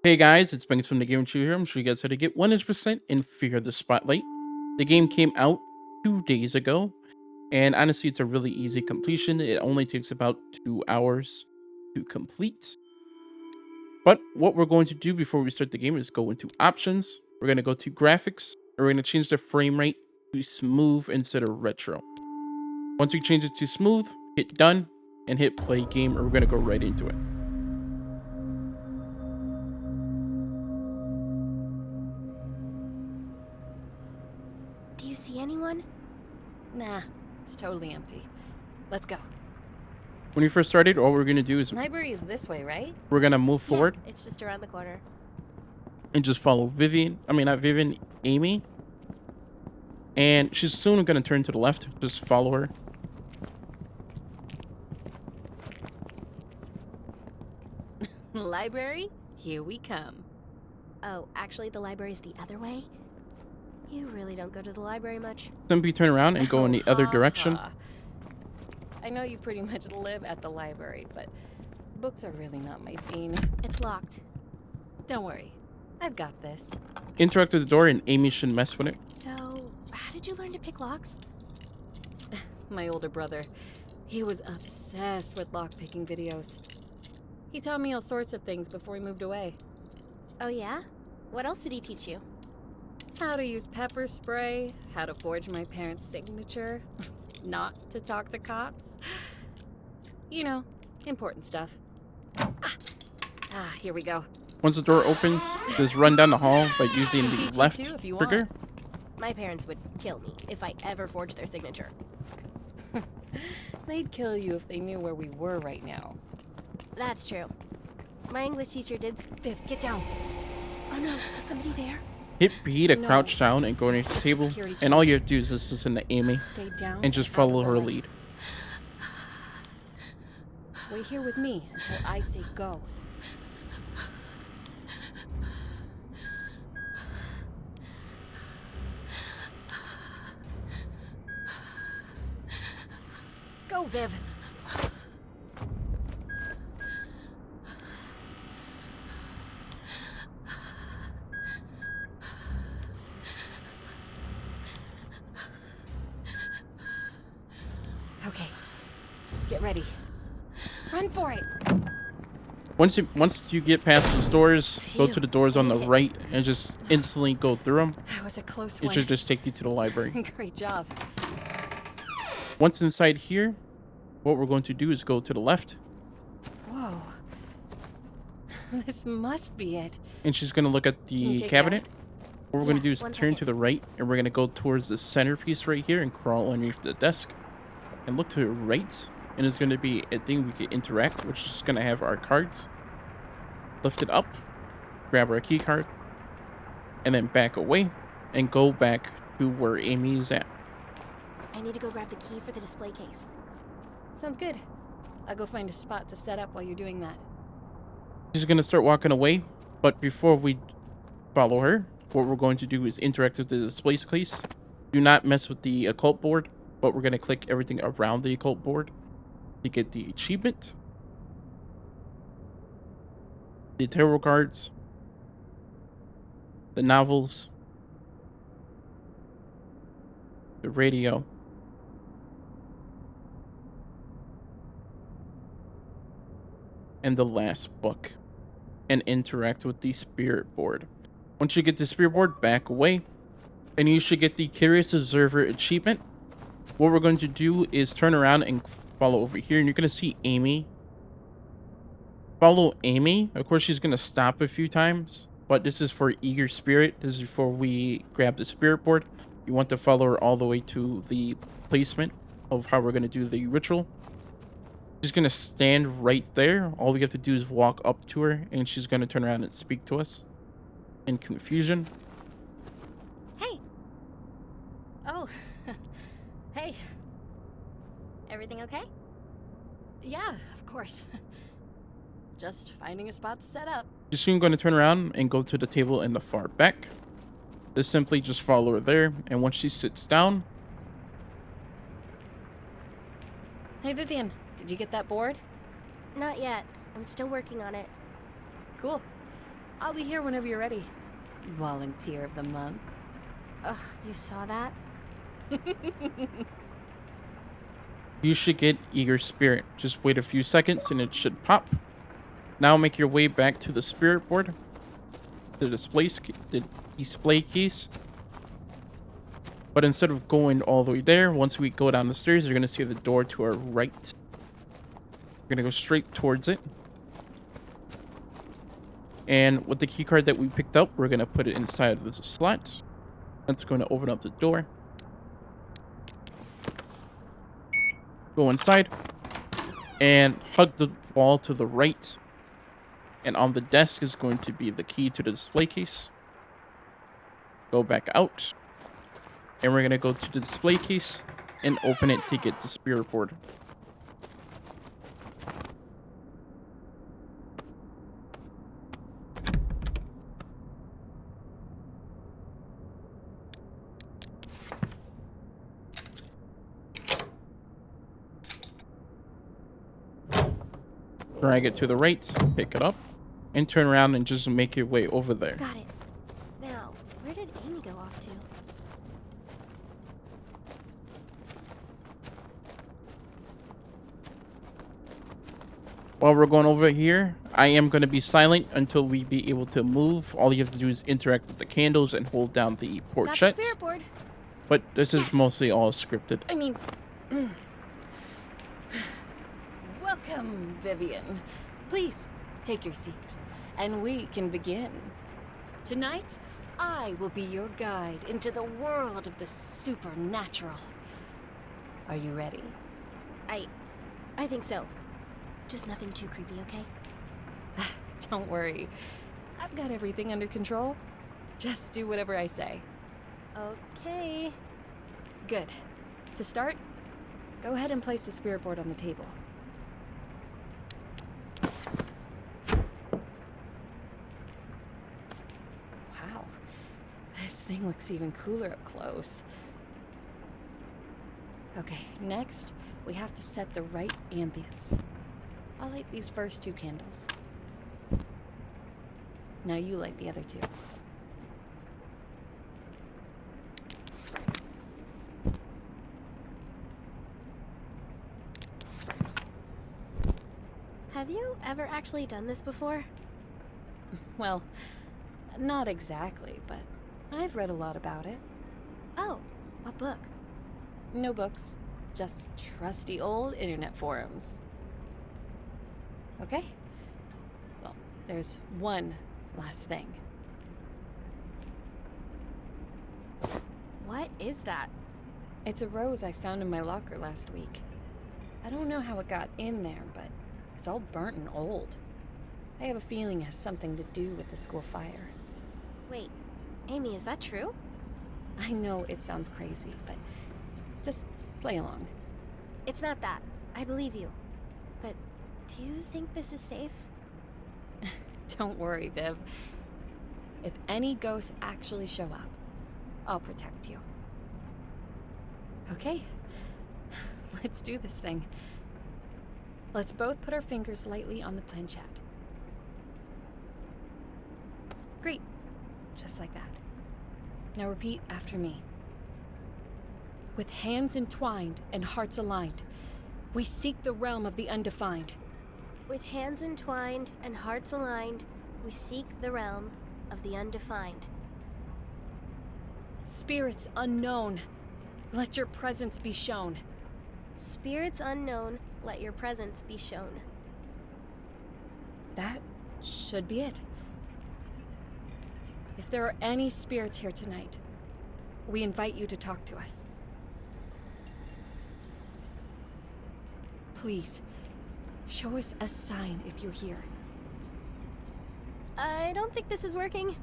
Hey guys, it's Banks from the Game Chew here. I'm sure you guys how to get 100% in Fear the Spotlight. The game came out 2 days ago, and honestly, it's a really easy completion. It only takes about 2 hours to complete. But what we're going to do before we start the game is go into options. We're going to go to graphics, and we're going to change the frame rate to smooth instead of retro. Once we change it to smooth, hit done, and hit play game, and we're going to go right into it. Do you see anyone? Nah, it's totally empty. Let's go. When we first started, all we're going to do is Library is this way, right? we're going to move forward. Yeah, it's just around the corner. And just follow Vivian. I mean, not Vivian, Amy. And she's soon going to turn to the left. Just follow her. Library? Here we come. Oh, actually, the library's the other way? You really don't go to the library much. Simply turn around and go in the other direction. I know you pretty much live at the library, but books are really not my scene. It's locked. Don't worry. I've got this. Interact with the door and Amy shouldn't mess with it. So, how did you learn to pick locks? My older brother, he was obsessed with lockpicking videos. He taught me all sorts of things before he moved away. Oh yeah? What else did he teach you? How to use pepper spray, how to forge my parents' signature, not to talk to cops. You know, important stuff. Here we go. Once the door opens, just run down the hall by using the left trigger. My parents would kill me if I ever forged their signature. They'd kill you if they knew where we were right now. That's true. My English teacher did. Viv, get down. Oh no, is somebody there? Hit B to No. crouch down and go underneath the table. And all you have to do is just listen to Amy Stay down and just follow her lead. Wait here with me until I say go. Go, Viv. Okay. Get ready. Run for it. Once you get past those doors, go to the doors on the right and just instantly go through them. That was a close It one. should just take you to the library. Great job. Once inside here, what we're going to do is go to the left. Whoa. This must be it. And she's going to look at Can you the take cabinet. What we're going Yeah, to do is one turn to second. the right, and we're going to go towards the centerpiece right here and crawl underneath the desk. And look to the right, and there's going to be a thing we can interact, which is just going to have our cards. Lift it up, grab our key card, and then back away, and go back to where Amy's at. I need to go grab the key for the display case. Sounds good. I'll go find a spot to set up while you're doing that. She's going to start walking away, but before we follow her, what we're going to do is interact with the display case. Do not mess with the occult board, but we're going to click everything around the occult board to get the achievement, the tarot cards, the novels, the radio, and the last book, and interact with the spirit board. Once you get the spirit board, back away, and you should get the Curious Observer achievement. What we're going to do is turn around and follow over here, and you're going to see Amy. Follow Amy. Of course, she's going to stop a few times, but this is for Eager Spirit. This is before we grab the spirit board. You want to follow her all the way to the placement of how we're going to do the ritual. She's going to stand right there. All we have to do is walk up to her, and she's going to turn around and speak to us in confusion. Hey, Oh. Hey. everything okay? Yeah, of course. Just finding a spot to set up. She's soon going to turn around and go to the table in the far back. Just simply just follow her there, and once she sits down... Hey, Vivian, did you get that board? Not yet. I'm still working on it. Cool. I'll be here whenever you're ready. Volunteer of the month. Ugh, you saw that? You should get Eager Spirit. Just wait a few seconds and it should pop. Now make your way back to the spirit board. The display case. But instead of going all the way there, once we go down the stairs, you're going to see the door to our right. We're going to go straight towards it. And with the key card that we picked up, we're going to put it inside of this slot. That's going to open up the door. Go inside. And hug the wall to the right. And on the desk is going to be the key to the display case. Go back out. And we're going to go to the display case and open it to get the spirit board. Drag it to the right, pick it up, and turn around and just make your way over there. Got it. Now, where did Amy go off to? While we're going over here, I am going to be silent until we be able to move. All you have to do is interact with the candles and hold down the port Got shut. the spirit board. But this is Yes. mostly all scripted. I mean... Welcome, Vivian. Please, take your seat, and we can begin. Tonight, I will be your guide into the world of the supernatural. Are you ready? I think so. Just nothing too creepy, okay? Don't worry. I've got everything under control. Just do whatever I say. Okay. Good. To start, go ahead and place the spirit board on the table. Wow. This thing looks even cooler up close. Okay, next, we have to set the right ambience. I'll light these first two candles. Now you light the other two. Have you ever actually done this before? Well, not exactly, but I've read a lot about it. Oh, what book? No books, just trusty old internet forums. Okay? Well, there's one last thing. What is that? It's a rose I found in my locker last week. I don't know how it got in there, but it's all burnt and old. I have a feeling it has something to do with the school fire. Wait, Amy, is that true? I know it sounds crazy, but just play along. It's not that. I believe you. But do you think this is safe? Don't worry, Viv. If any ghosts actually show up, I'll protect you. Okay, let's do this thing. Let's both put our fingers lightly on the planchette. Great. Just like that. Now repeat after me. With hands entwined and hearts aligned, we seek the realm of the undefined. With hands entwined and hearts aligned, we seek the realm of the undefined. Spirits unknown, let your presence be shown. Spirits unknown, let your presence be shown. That should be it. If there are any spirits here tonight, we invite you to talk to us. Please, show us a sign if you're here. I don't think this is working.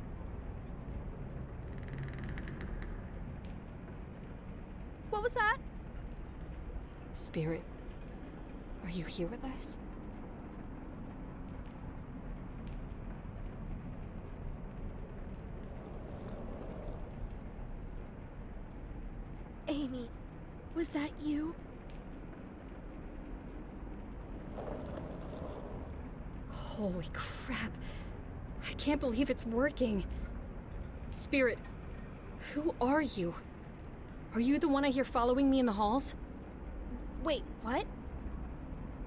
What was that? Spirit, are you here with us? Amy, was that you? Holy crap. I can't believe it's working. Spirit, who are you? Are you the one I hear following me in the halls? Wait, what?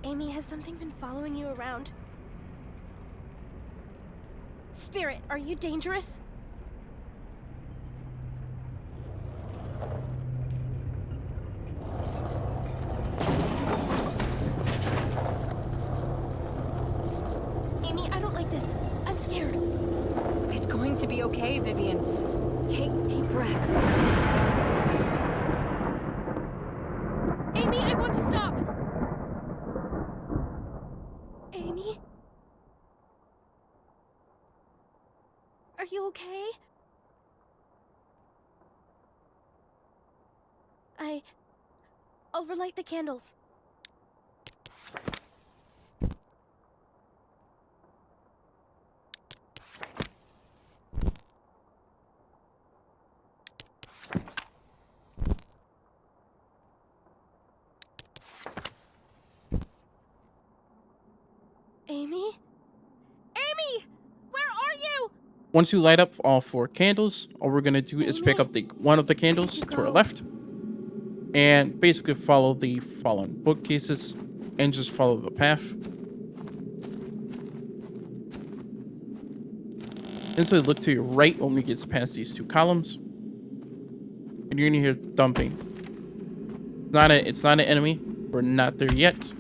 Amy, has something been following you around? Spirit, are you dangerous? Amy, I don't like this. I'm scared. It's going to be okay, Vivian. Take deep breaths. Amy, I want to stop! Amy? Are you okay? I'll relight the candles. Amy? Amy! Where are you? Once you light up all 4 candles, all we're gonna do is pick up one of the candles to our left, and basically follow the fallen bookcases, and just follow the path. And so look to your right when we get past these 2 columns, and you're gonna hear thumping. It's not an enemy. We're not there yet,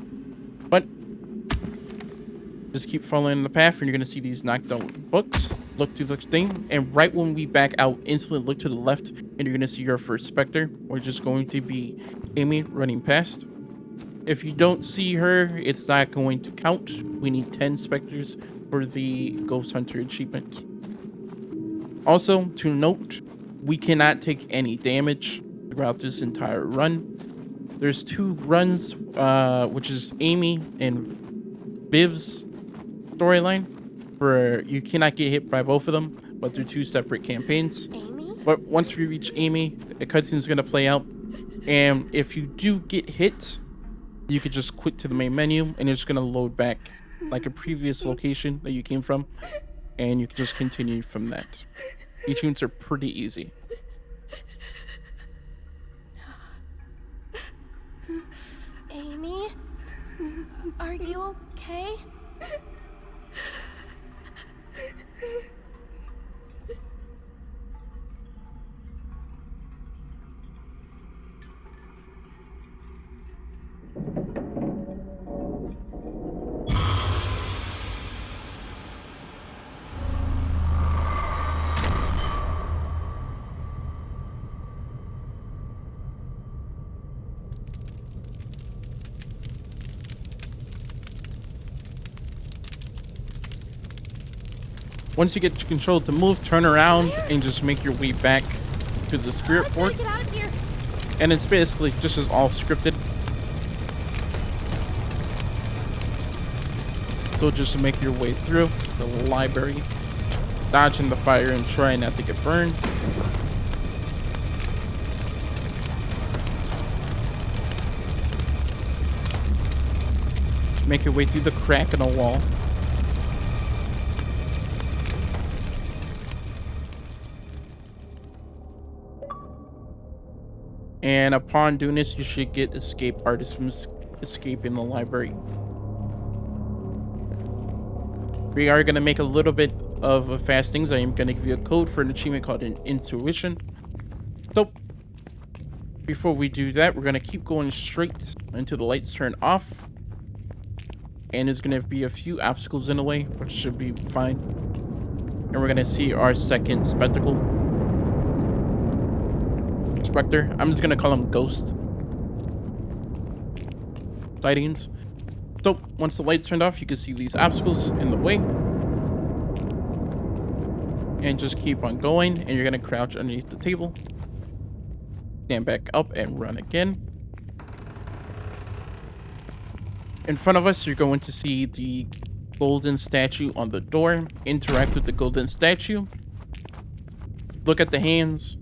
but just keep following the path, and you're gonna see these knocked out books. Look to the thing, and right when we back out, instantly look to the left, and you're gonna see your first Specter, which is going to be Amy running past. If you don't see her, it's not going to count. We need 10 Specters for the Ghost Hunter achievement. Also, to note, we cannot take any damage throughout this entire run. There's 2 runs, which is Amy and Viv's storyline, where you cannot get hit by both of them, but they're 2 separate campaigns. Amy? But once we reach Amy, a cutscene is going to play out, and if you do get hit, you could just quit to the main menu, and it's going to load back like a previous location that you came from, and you can just continue from that. Achievements are pretty easy. Amy? Are you okay? Once you get control to move, turn around and just make your way back to the spirit port. Get out of here! And it's basically just as all scripted. So just make your way through the library, dodging the fire and trying not to get burned. Make your way through the crack in the wall. And upon doing this, you should get escape artists from escaping the library. We are going to make a little bit of fast things. I am going to give you a code for an achievement called an Intuition. So, before we do that, we're going to keep going straight until the lights turn off. And there's going to be a few obstacles in the way, which should be fine. And we're going to see our second spectacle. Specter. I'm just gonna call him Ghost sightings. So once the lights turned off, you can see these obstacles in the way, and just keep on going. And you're gonna crouch underneath the table, stand back up, and run again. In front of us, you're going to see the golden statue on the door. Interact with the golden statue. Look at the hands.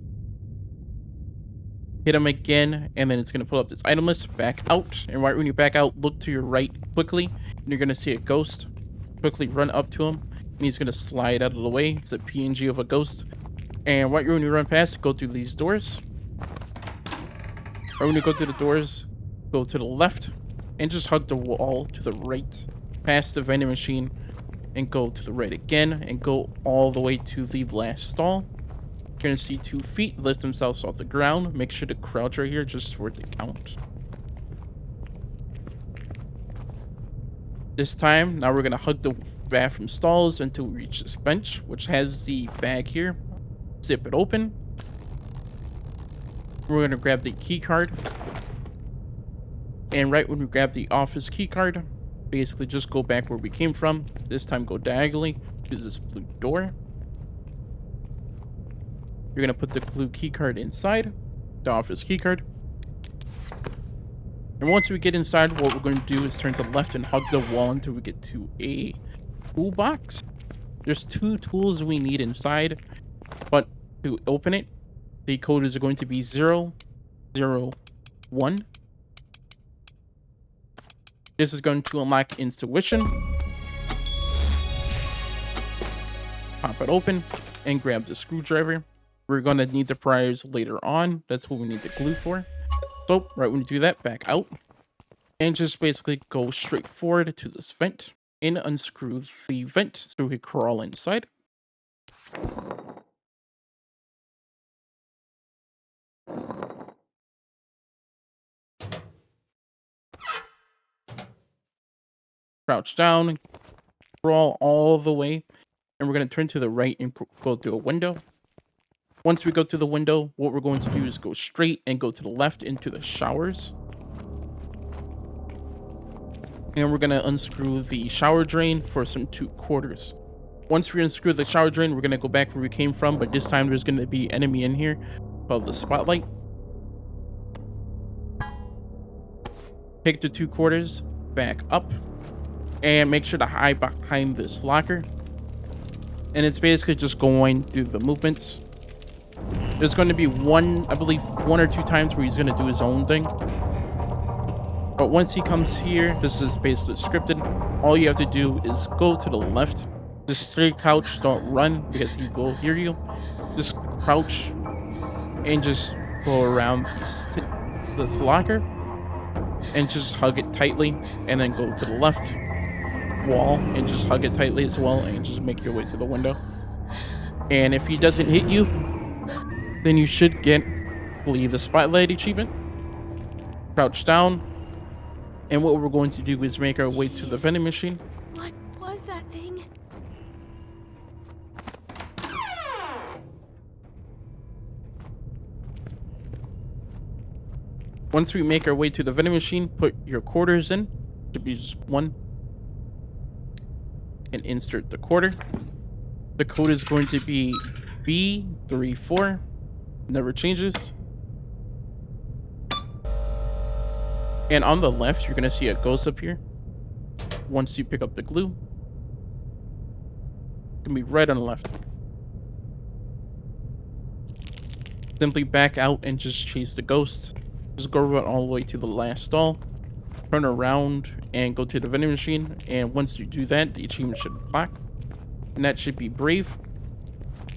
Hit them again, and then it's going to pull up this item list. Back out, and right when you back out, look to your right quickly, and you're going to see a ghost. Quickly run up to him and he's gonna slide out of the way. It's a PNG of a ghost. And right when you run past, go through these doors. Right when you go through the doors, go to the left, and just hug the wall to the right, past the vending machine, and go to the right again, and go all the way to the last stall. You're gonna see 2 feet lift themselves off the ground. Make sure to crouch right here just for it to count. This time, now we're gonna hug the bathroom stalls until we reach this bench, which has the bag here. Zip it open. We're gonna grab the key card. And right when we grab the office key card, basically just go back where we came from. This time go diagonally to this blue door. You're gonna put the blue key card inside, the office key card. And once we get inside, what we're going to do is turn to the left and hug the wall until we get to a toolbox. There's 2 tools we need inside, but to open it, the code is going to be 001. This is going to unlock Intuition. Pop it open and grab the screwdriver. We're going to need the pliers later on. That's what we need the glue for. So, right when you do that, back out. And just basically go straight forward to this vent. And unscrew the vent so we can crawl inside. Crouch down. Crawl all the way. And we're going to turn to the right and go through a window. Once we go to the window, what we're going to do is go straight and go to the left into the showers. And we're going to unscrew the shower drain for some 2 quarters. Once we unscrew the shower drain, we're going to go back where we came from, but this time there's going to be an enemy in here called the Spotlight. Take the 2 quarters, back up, and make sure to hide behind this locker. And it's basically just going through the movements. There's going to be I believe 1 or 2 times where he's going to do his own thing. But once he comes here, this is basically scripted. All you have to do is go to the left. Just stay crouched, don't run because he will hear you. Just crouch and just go around this locker and just hug it tightly, and then go to the left wall and just hug it tightly as well, and just make your way to the window. And if he doesn't hit you, then you should get, I believe, the Spotlight achievement. Crouch down. And what we're going to do is make our way to the vending machine. What was that thing? Once we make our way to the vending machine, put your quarters in. Should be just 1. And insert the quarter. The code is going to be B34. Never changes. And on the left, you're going to see a ghost up here. Once you pick up the glue, it's going to be right on the left. Simply back out and just chase the ghost. Just go run all the way to the last stall. Turn around and go to the vending machine. And once you do that, the achievement should block. And that should be Brave.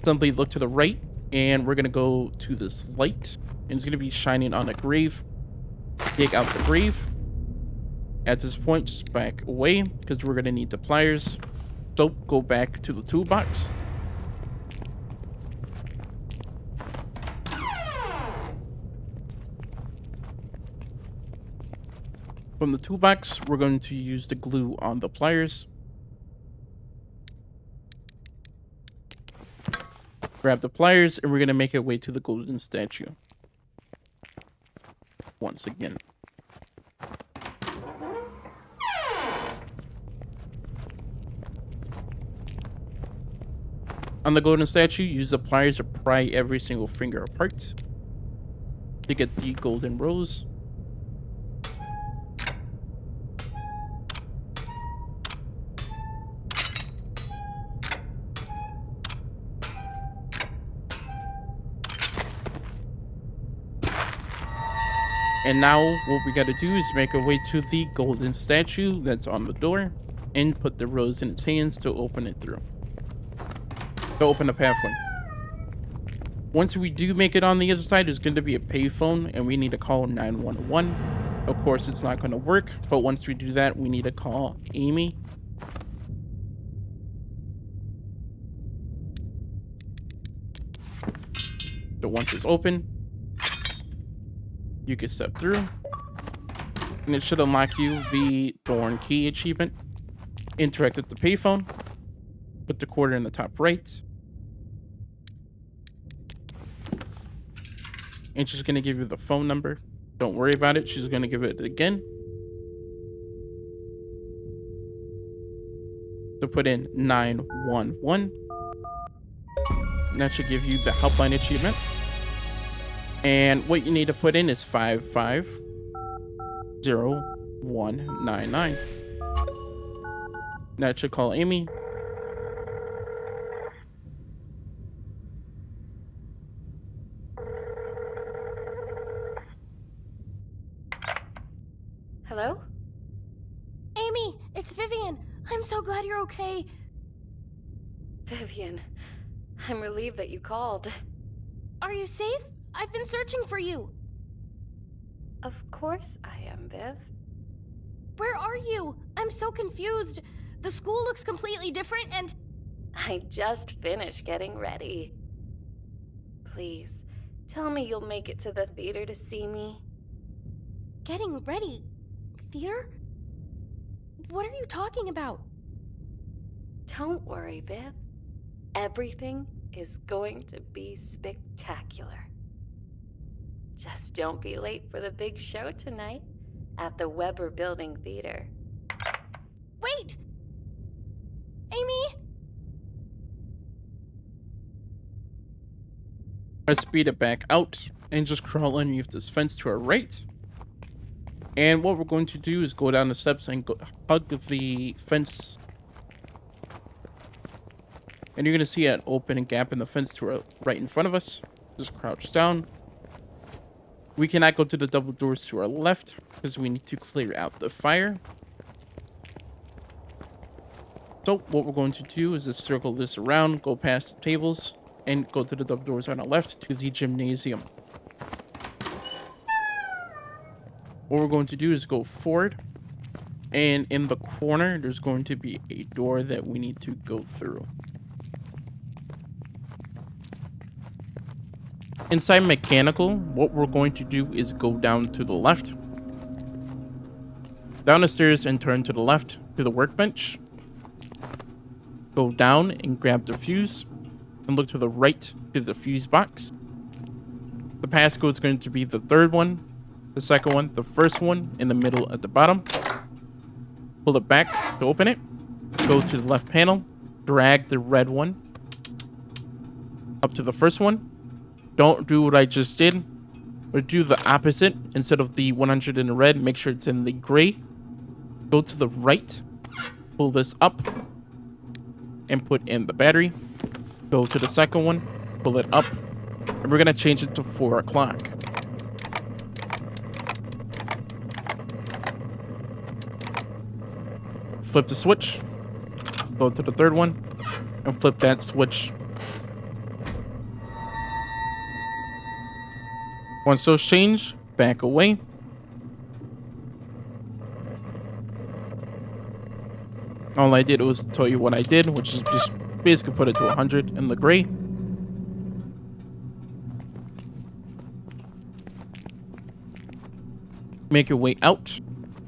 Simply look to the right. And we're going to go to this light. And it's going to be shining on a grave. Take out the grave. At this point, just back away because we're going to need the pliers. So go back to the toolbox. From the toolbox, we're going to use the glue on the pliers. Grab the pliers, and we're going to make our way to the golden statue. Once again. On the golden statue, use the pliers to pry every single finger apart to get the golden rose. And now what we gotta do is make our way to the golden statue that's on the door and put the rose in its hands to open it through. to open the pathway. Once we do make it on the other side, there's going to be a payphone, and we need to call 911. Of course, it's not going to work, but once we do that, we need to call Amy. So once it's open, you can step through, and it should unlock you the Thorned Key achievement. Interact with the payphone. Put the quarter in the top right. And she's going to give you the phone number. Don't worry about it. She's going to give it again. So put in 911. And that should give you the helpline achievement. And what you need to put in is 550199. That should call Amy. Hello? Amy, it's Vivian. I'm so glad you're okay. Vivian, I'm relieved that you called. Are you safe? I've been searching for you. Of course I am, Viv. Where are you? I'm so confused. The school looks completely different and... I just finished getting ready. Please, tell me you'll make it to the theater to see me. Getting ready? Theater? What are you talking about? Don't worry, Viv. Everything is going to be spectacular. Just don't be late for the big show tonight at the Weber Building Theater. Wait! Amy? Let's speed it back out and just crawl underneath this fence to our right. And what we're going to do is go down the steps and hug the fence. And you're going to see an open gap in the fence to our right in front of us. Just crouch down. We cannot go to the double doors to our left because we need to clear out the fire. So what we're going to do is just circle this around, go past the tables, and go to the double doors on our left to the gymnasium. What we're going to do is go forward, and in the corner, there's going to be a door that we need to go through. Inside mechanical, what we're going to do is go down to the left, down the stairs and turn to the left to the workbench. Go down and grab the fuse, and look to the right to the fuse box. The passcode is going to be the third one, the second one, the first one, in the middle at the bottom. Pull it back to open it. Go to the left panel. Drag the red one up to the first one. Don't do what I just did, but do the opposite. Instead of the 100 in the red, make sure it's in the gray. Go to the right. Pull this up and put in the battery. Go to the second one. Pull it up. And we're going to change it to 4 o'clock. Flip the switch, go to the third one, and flip that switch. Once those change, back away. All I did was tell you what I did, which is just basically put it to 100 in the gray. Make your way out.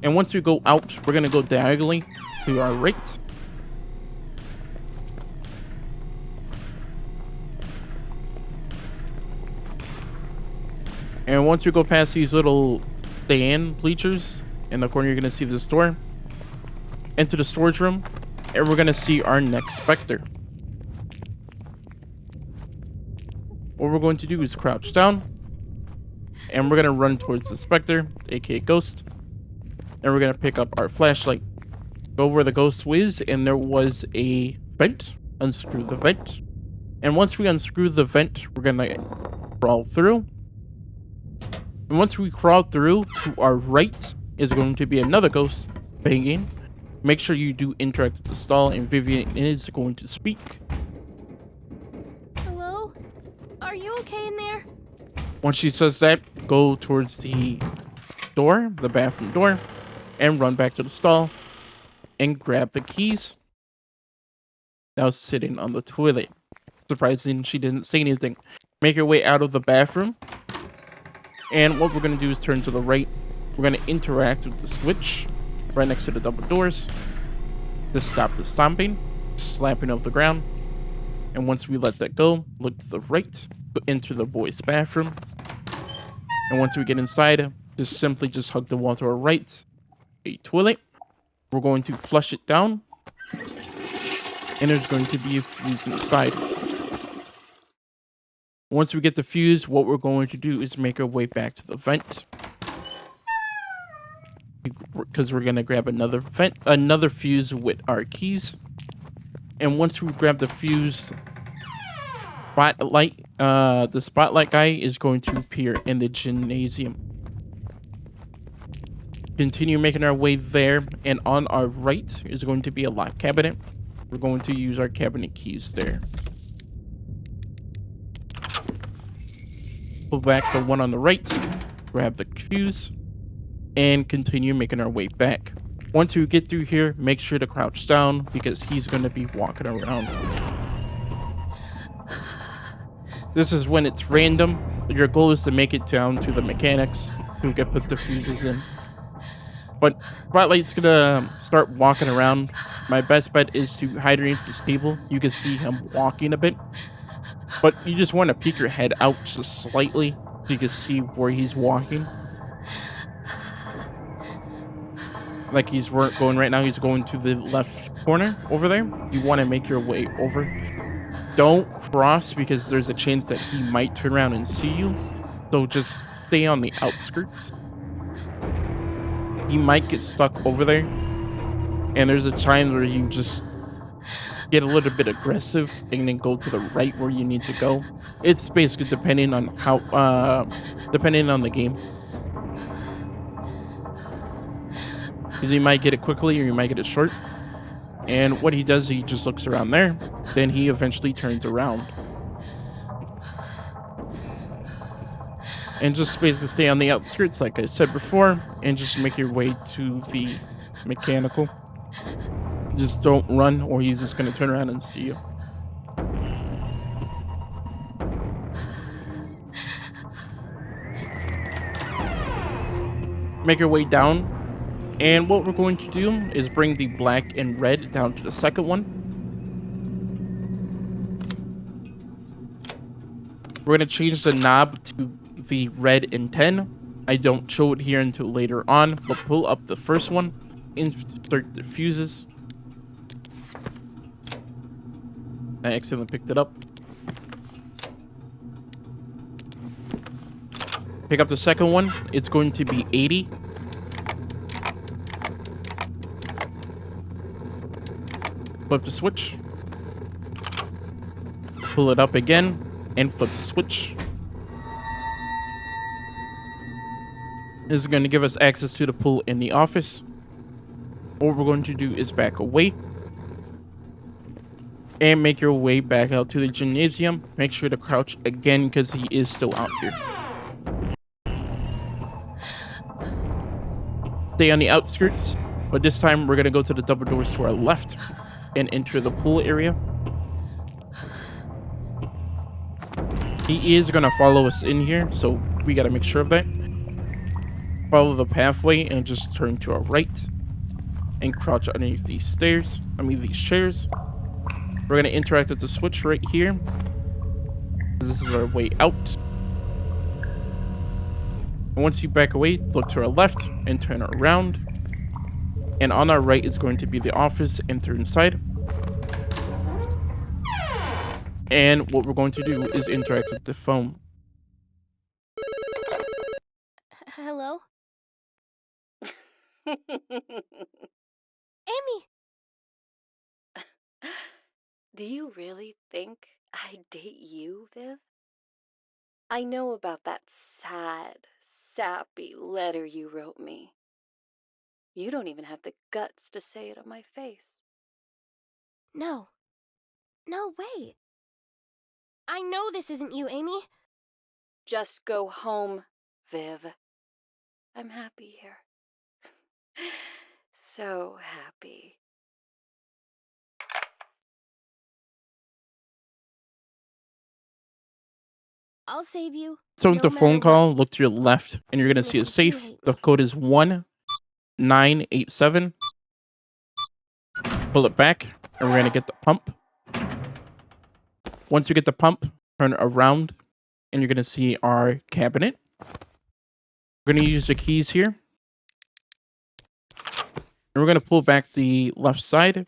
And once we go out, we're going to go diagonally to our right. And once we go past these little stand bleachers, in the corner you're going to see the store. Enter the storage room, and we're going to see our next Specter. What we're going to do is crouch down, and we're going to run towards the Specter, aka Ghost. And we're going to pick up our flashlight. Go where the ghost was, and there was a vent. Unscrew the vent. And once we unscrew the vent, we're going to crawl through. And once we crawl through, to our right is going to be another ghost banging. Make sure you do interact with the stall, and Vivian is going to speak. Are you okay in there? Once she says that, go towards the door, the bathroom door, and run back to the stall and grab the keys. Now sitting on the toilet. Surprising she didn't say anything. Make your way out of the bathroom. And what we're going to do is turn to the right. We're going to interact with the switch right next to the double doors to stop the stomping, slapping of the ground. And once we let that go, look to the right, enter the boys' bathroom. And once we get inside, just simply hug the wall to our right, a toilet. We're going to flush it down. And there's going to be a fuse inside. Once we get the fuse, what we're going to do is make our way back to the vent. Because we're going to grab another fuse with our keys. And once we grab the fuse, the spotlight guy is going to appear in the gymnasium. Continue making our way there, and on our right is going to be a lock cabinet. We're going to use our cabinet keys there. Pull back the one on the right, grab the fuse, and continue making our way back. Once we get through here, make sure to crouch down because he's going to be walking around. This is when it's random. Your goal is to make it down to the mechanics who can put the fuses in. But Spotlight's gonna start walking around. My best bet is to hide underneath this table. You can see him walking a bit. But you just want to peek your head out just slightly so you can see where he's walking. Like he's going right now, he's going to the left corner over there. You want to make your way over. Don't cross because there's a chance that he might turn around and see you. So just stay on the outskirts. He might get stuck over there. And there's a time where you just get a little bit aggressive and then go to the right where you need to go. It's basically depending on depending on the game. Because you might get it quickly or you might get it short. And what he does, he just looks around there. Then he eventually turns around. And just basically stay on the outskirts, like I said before, and just make your way to the mechanical. Just don't run, or he's just going to turn around and see you. Make your way down. And what we're going to do is bring the black and red down to the second one. We're going to change the knob to the red and 10. I don't show it here until later on, but pull up the first one, insert the fuses. I accidentally picked it up. Pick up the second one. It's going to be 80. Flip the switch. Pull it up again and flip the switch. This is going to give us access to the pool in the office. What we're going to do is back away and make your way back out to the gymnasium. Make sure to crouch again because he is still out here. Stay on the outskirts, but this time we're going to go to the double doors to our left and enter the pool area. He is going to follow us in here, so we got to make sure of that. Follow the pathway and just turn to our right and crouch underneath these chairs. We're going to interact with the switch right here. This is our way out. And once you back away, look to our left and turn around. And on our right is going to be the office. Enter inside. And what we're going to do is interact with the phone. Hello? Amy! Do you really think I'd date you, Viv? I know about that sad, sappy letter you wrote me. You don't even have the guts to say it on my face. No. No, wait. I know this isn't you, Amy. Just go home, Viv. I'm happy here. So happy. I'll save you. So no with the matter phone what. call, look to your left, and you're gonna see a Even if you safe. hate The me. code is 1987. Pull it back, and we're gonna get the pump. Once you get the pump, turn it around, and you're gonna see our cabinet. We're gonna use the keys here. And we're gonna pull back the left side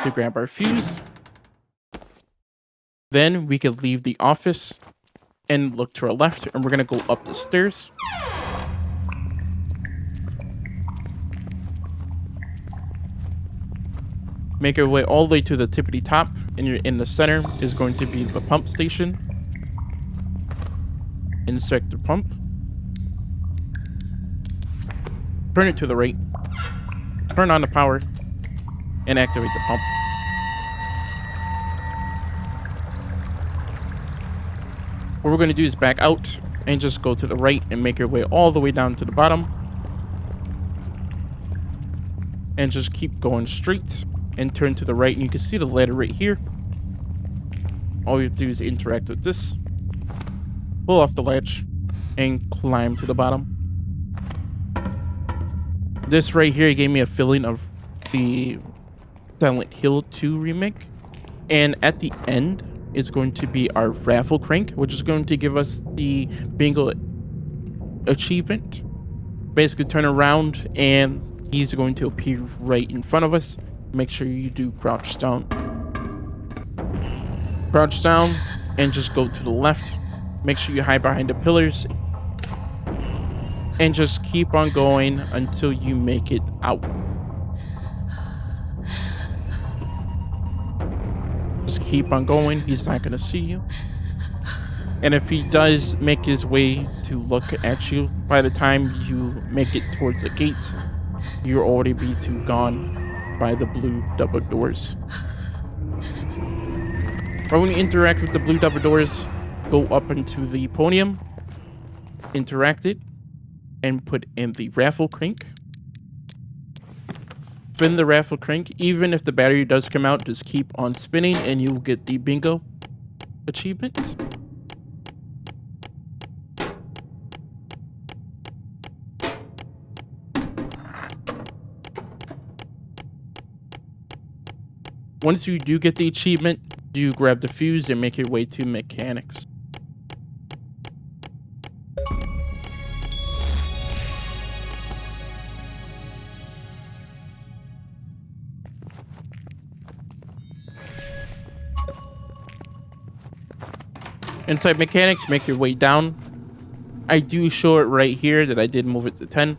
to grab our fuse. Then we could leave the office and look to our left, and we're gonna go up the stairs. Make our way all the way to the tippity top, and you're in the center is going to be the pump station. Insert the pump. Turn it to the right. Turn on the power and activate the pump. What we're going to do is back out and just go to the right and make our way all the way down to the bottom. And just keep going straight and turn to the right. And you can see the ladder right here. All you have to do is interact with this. Pull off the latch and climb to the bottom. This right here gave me a feeling of the Silent Hill 2 remake. And at the end is going to be our Raffle Crank, which is going to give us the bingo achievement. Basically turn around and he's going to appear right in front of us. Make sure you do crouch down. Crouch down and just go to the left. Make sure you hide behind the pillars. And just keep on going until you make it out. Just keep on going. He's not going to see you. And if he does make his way to look at you, by the time you make it towards the gate, you'll already be too gone by the blue double doors. But when you interact with the blue double doors, go up into the podium, interact it, and put in the Raffle Crank. Spin the Raffle Crank. Even if the battery does come out, just keep on spinning and you'll get the bingo achievement. Once you do get the achievement, you grab the fuse and make your way to mechanics. Inside mechanics, make your way down. I do show it right here that I did move it to 10.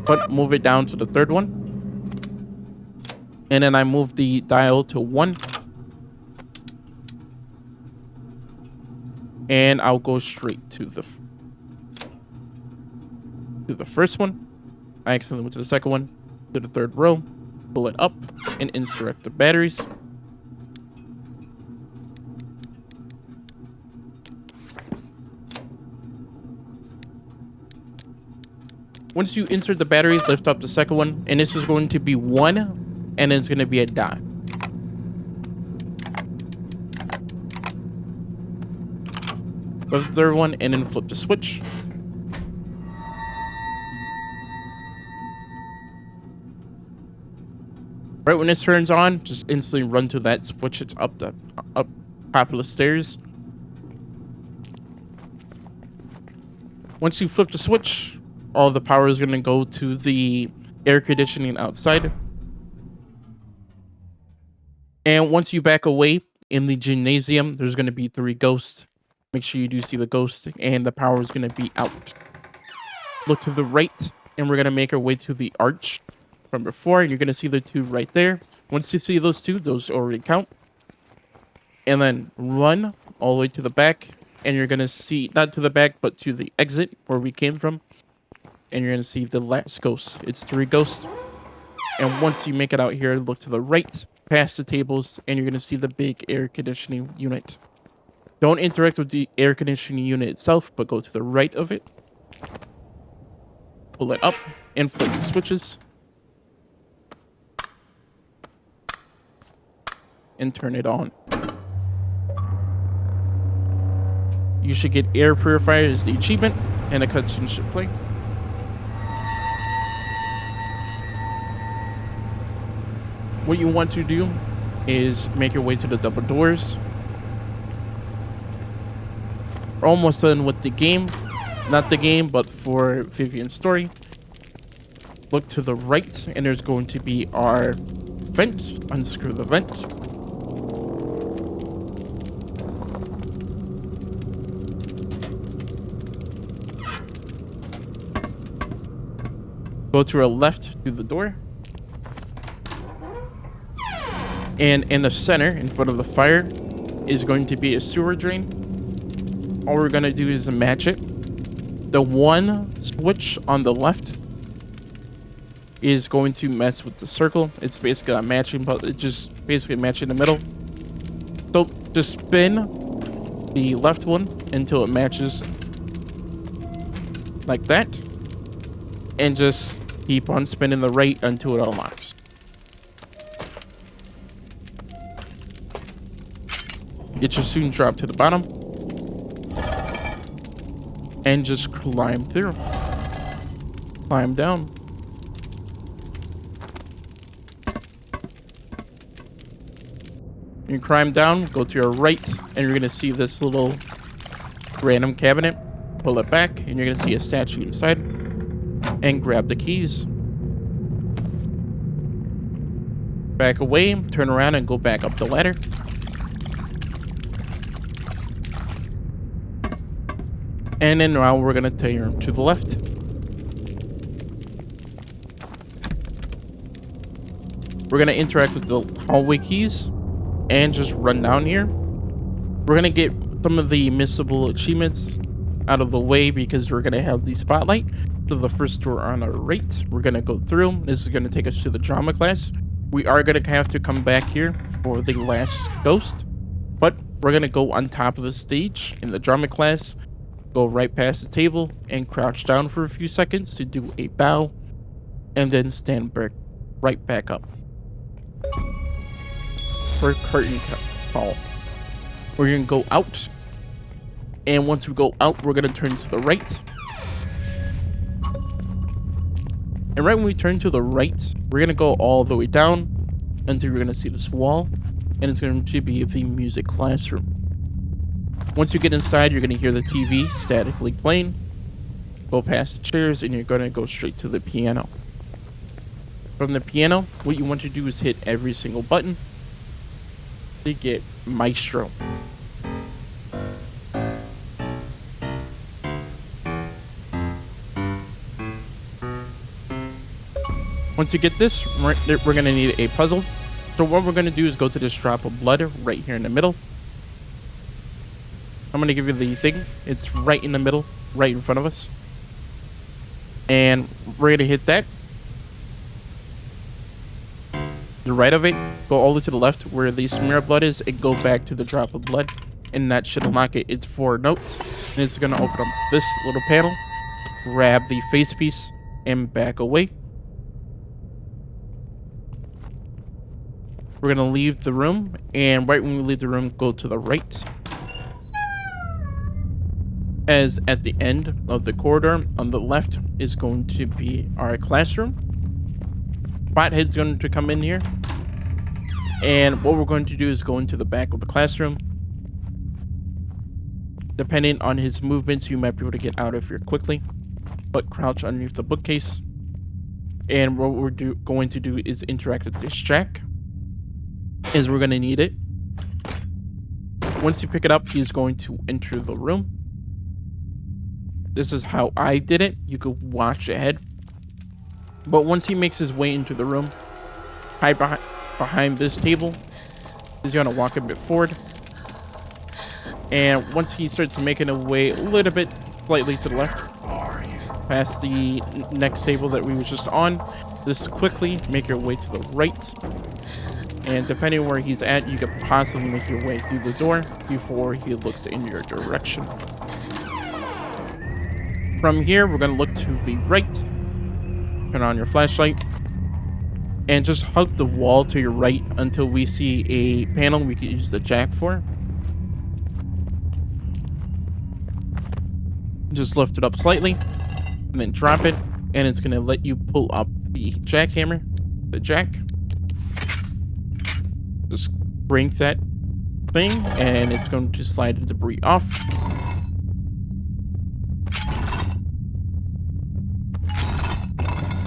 But move it down to the third one. And then I move the dial to 1. And I'll go straight to the first one. I accidentally went to the second one. To the third row. Pull it up and insert the batteries. Once you insert the batteries, lift up the second one, and this is going to be 1, and then it's going to be a dot. Lift the third one, and then flip the switch. Right when this turns on, just instantly run to that switch. It's up top of the stairs. Once you flip the switch, all the power is going to go to the air conditioning outside. And once you back away in the gymnasium, there's going to be 3 ghosts. Make sure you do see the ghost, and the power is going to be out. Look to the right, and we're going to make our way to the arch from before, and you're going to see the 2 right there. Once you see those 2, those already count. And then run all the way to the back, and you're going to see, not to the back, but to the exit where we came from. And you're going to see the last ghost. It's 3 ghosts. And once you make it out here, look to the right, past the tables, and you're going to see the big air conditioning unit. Don't interact with the air conditioning unit itself, but go to the right of it. Pull it up and flip the switches. And turn it on. You should get air purifier as the achievement, and a cutscene should play. What you want to do is make your way to the double doors. We're almost done with the game. Not the game, but for Vivian's story. Look to the right, and there's going to be our vent. Unscrew the vent. Go to our left through the door. And in the center, in front of the fire, is going to be a sewer drain. All we're going to do is match it. The one switch on the left is going to mess with the circle. It's basically a matching, but it just basically matching the middle. So just spin the left one until it matches like that. And just keep on spinning the right until it unlocks. It should soon drop to the bottom. And just climb through. Climb down. You climb down, go to your right, and you're going to see this little random cabinet. Pull it back, and you're going to see a statue inside. And grab the keys. Back away, turn around, and go back up the ladder. And then now we're going to turn to the left. We're going to interact with the hallway keys and just run down here. We're going to get some of the missable achievements out of the way because we're going to have the spotlight. So the first door on our right, we're going to go through. This is going to take us to the drama class. We are going to have to come back here for the last ghost. But we're going to go on top of the stage in the drama class. Go right past the table and crouch down for a few seconds to do a bow, and then stand right back up for curtain call. We're gonna go out, and once we go out, we're gonna turn to the right. And right when we turn to the right, we're gonna go all the way down until we're gonna see this wall, and it's going to be the music classroom. Once you get inside, you're going to hear the TV statically playing. Go past the chairs, and you're going to go straight to the piano. From the piano, what you want to do is hit every single button to get Maestro. Once you get this, we're going to need a puzzle. So what we're going to do is go to this drop of blood right here in the middle. I'm going to give you the thing. It's right in the middle, right in front of us. And we're going to hit that. The right of it, go all the way to the left where the smear of blood is, and go back to the drop of blood. And that should unlock it. It's 4 notes. And it's going to open up this little panel. Grab the facepiece and back away. We're going to leave the room. And right when we leave the room, go to the right. As at the end of the corridor on the left is going to be our classroom. Bothead's going to come in here. And what we're going to do is go into the back of the classroom. Depending on his movements, you might be able to get out of here quickly. But crouch underneath the bookcase. And what we're going to do is interact with this jack. As we're going to need it. Once you pick it up, he's going to enter the room. This is how I did it. You could watch ahead. But once he makes his way into the room, hide behind this table. He's going to walk a bit forward. And once he starts making a way a little bit slightly to the left, past the next table that we was just on, Just quickly make your way to the right. And depending on where he's at, you could possibly make your way through the door before he looks in your direction. From here, we're going to look to the right. Turn on your flashlight. And just hug the wall to your right until we see a panel we can use the jack for. Just lift it up slightly. And then drop it. And it's going to let you pull up the jackhammer. The jack. Just break that thing, and it's going to slide the debris off.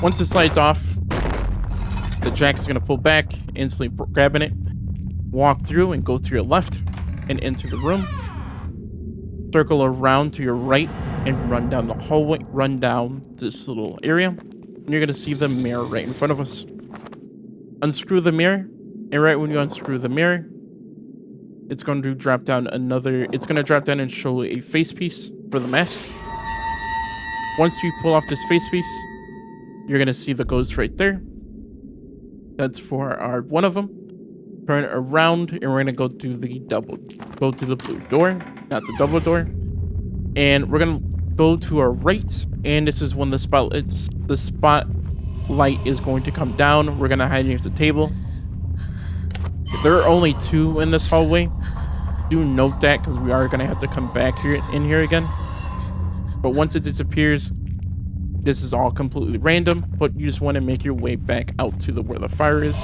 Once it slides off, the jack is going to pull back, instantly grabbing it, walk through and go through your left and enter the room. Circle around to your right and run down the hallway, run down this little area. And you're going to see the mirror right in front of us. Unscrew the mirror. And right when you unscrew the mirror, it's going to drop down it's going to drop down and show a face piece for the mask. Once you pull off this face piece, you're going to see the ghost right there. That's for one of them. Turn it around, and we're going to go to the blue door, not the double door. And we're going to go to our right, and this is when the spotlight is going to come down. We're going to hide underneath the table. There are only 2 in this hallway. Do note that, because we are going to have to come back in here again. But once it disappears, this is all completely random, but you just want to make your way back out to where the fire is.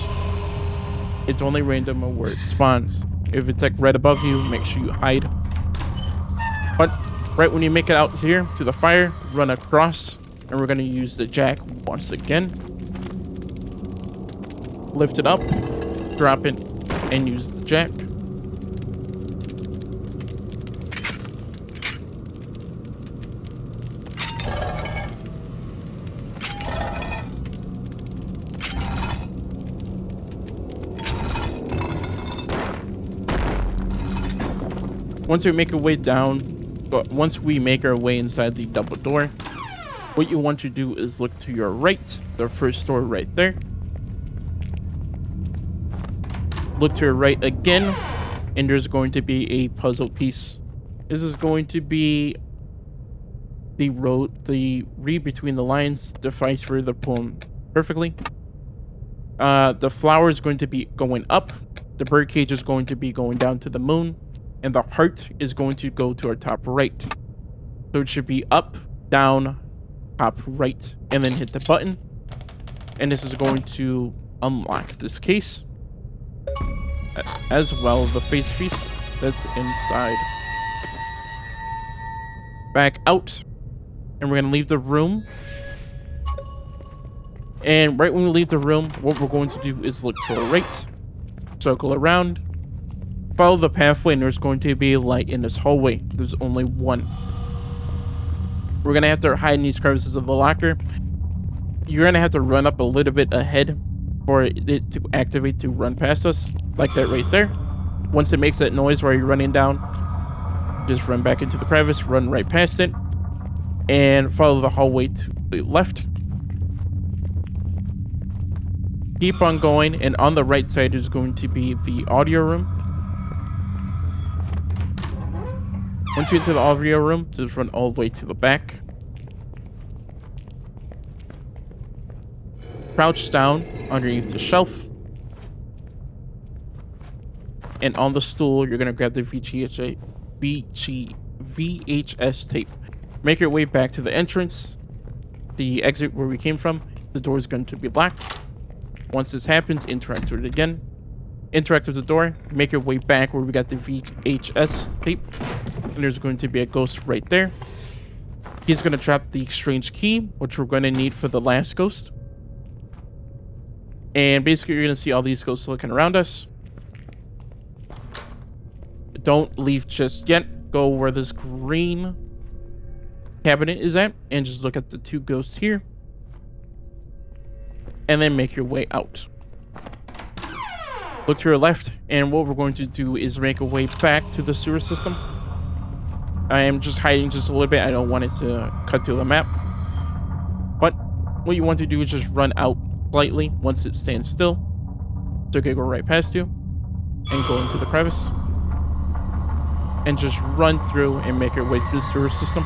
It's only random where it spawns. If it's like right above you, make sure you hide. But right when you make it out here to the fire, run across, and we're going to use the jack once again. Lift it up, drop it, and use the jack. Once we make our way inside the double door, what you want to do is look to your right, the first door right there. Look to your right again, and there's going to be a puzzle piece. This is going to be the read between the lines, decipher the poem perfectly. The flower is going to be going up, the birdcage is going to be going down to the moon, and the heart is going to go to our top right. So it should be up, down, top right, and then hit the button. And this is going to unlock this case. As well, the face piece that's inside. Back out. And we're going to leave the room. And right when we leave the room, what we're going to do is look to the right. Circle around. Follow the pathway, and there's going to be a light in this hallway. There's only one. We're going to have to hide in these crevices of the locker. You're going to have to run up a little bit ahead for it to activate to run past us, like that right there. Once it makes that noise while you're running down, just run back into the crevice, run right past it, and follow the hallway to the left. Keep on going, and on the right side is going to be the audio room. Once you get to the audio room, just run all the way to the back. Crouch down underneath the shelf. And on the stool, you're going to grab the VHS tape. Make your way back to the entrance. The exit where we came from. The door is going to be locked. Once this happens, interact with it again. Interact with the door. Make your way back where we got the VHS tape. And there's going to be a ghost right there. He's going to drop the strange key, which we're going to need for the last ghost. And basically, you're going to see all these ghosts looking around us. Don't leave just yet. Go where this green cabinet is at, and just look at the 2 ghosts here. And then make your way out. Look to your left, and what we're going to do is make a way back to the sewer system. I am just hiding just a little bit. I don't want it to cut through the map. But what you want to do is just run out slightly. Once it stands still, they're gonna go right past you and go into the crevice and just run through and make your way through the sewer system.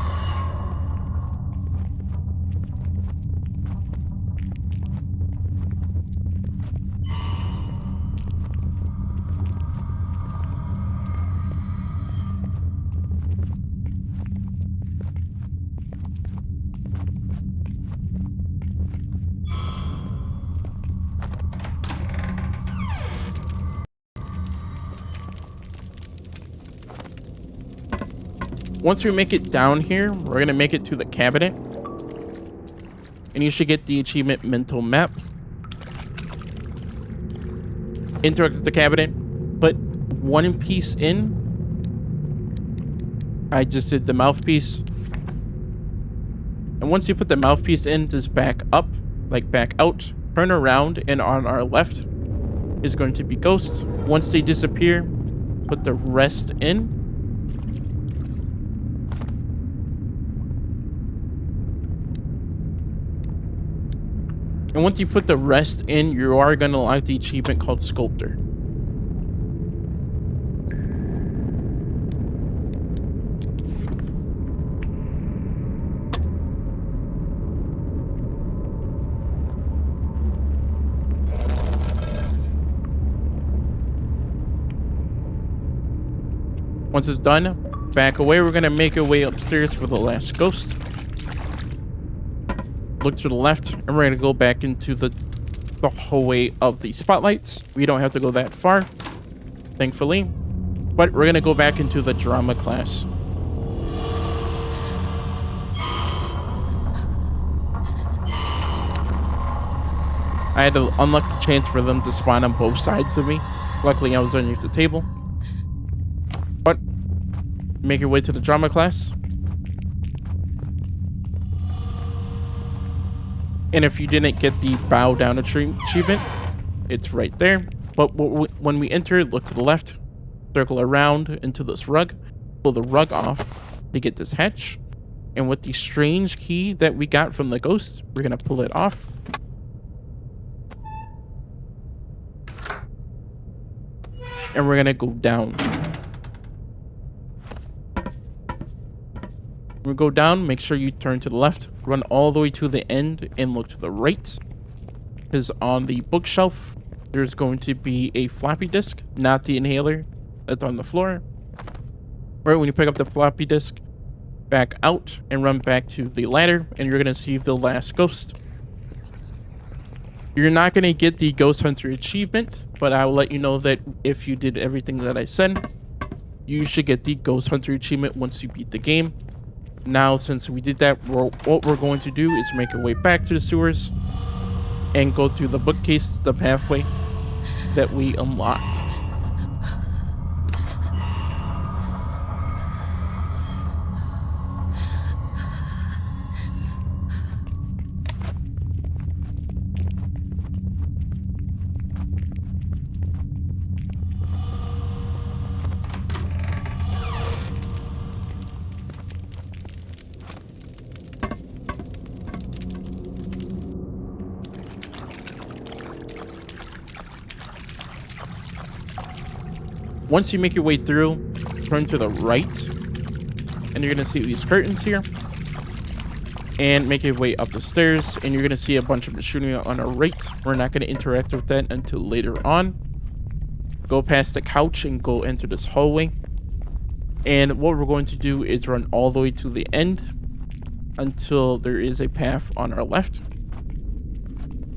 Once we make it down here, we're gonna make it to the cabinet. And you should get the achievement mental map. Interact with the cabinet. Put one piece in. I just did the mouthpiece. And once you put the mouthpiece in, just back up, like back out, turn around, and on our left is going to be ghosts. Once they disappear, put the rest in. And once you put the rest in, you are going to unlock the achievement called Sculptor. Once it's done, back away. We're going to make our way upstairs for the last ghost. Look to the left, and we're going to go back into the hallway of the spotlights. We don't have to go that far, thankfully. But we're going to go back into the drama class. I had to unlock the chance for them to spawn on both sides of me. Luckily, I was underneath the table. But make your way to the drama class. And if you didn't get the bow down achievement, it's right there. But when we enter, look to the left, circle around into this rug, pull the rug off to get this hatch. And with the strange key that we got from the ghost, we're going to pull it off. And we're going to go down. When we go down, make sure you turn to the left, run all the way to the end, and look to the right. Because on the bookshelf, there's going to be a floppy disk, not the inhaler that's on the floor. Right when you pick up the floppy disk, back out and run back to the ladder, and you're going to see the last ghost. You're not going to get the Ghost Hunter achievement, but I will let you know that if you did everything that I said, you should get the Ghost Hunter achievement once you beat the game. Now, since we did that, what we're going to do is make our way back to the sewers and go through the bookcase, the pathway that we unlocked. Once you make your way through, turn to the right, and you're going to see these curtains here. And make your way up the stairs, and you're going to see a bunch of machinery on our right. We're not going to interact with that until later on. Go past the couch and go into this hallway. And what we're going to do is run all the way to the end until there is a path on our left.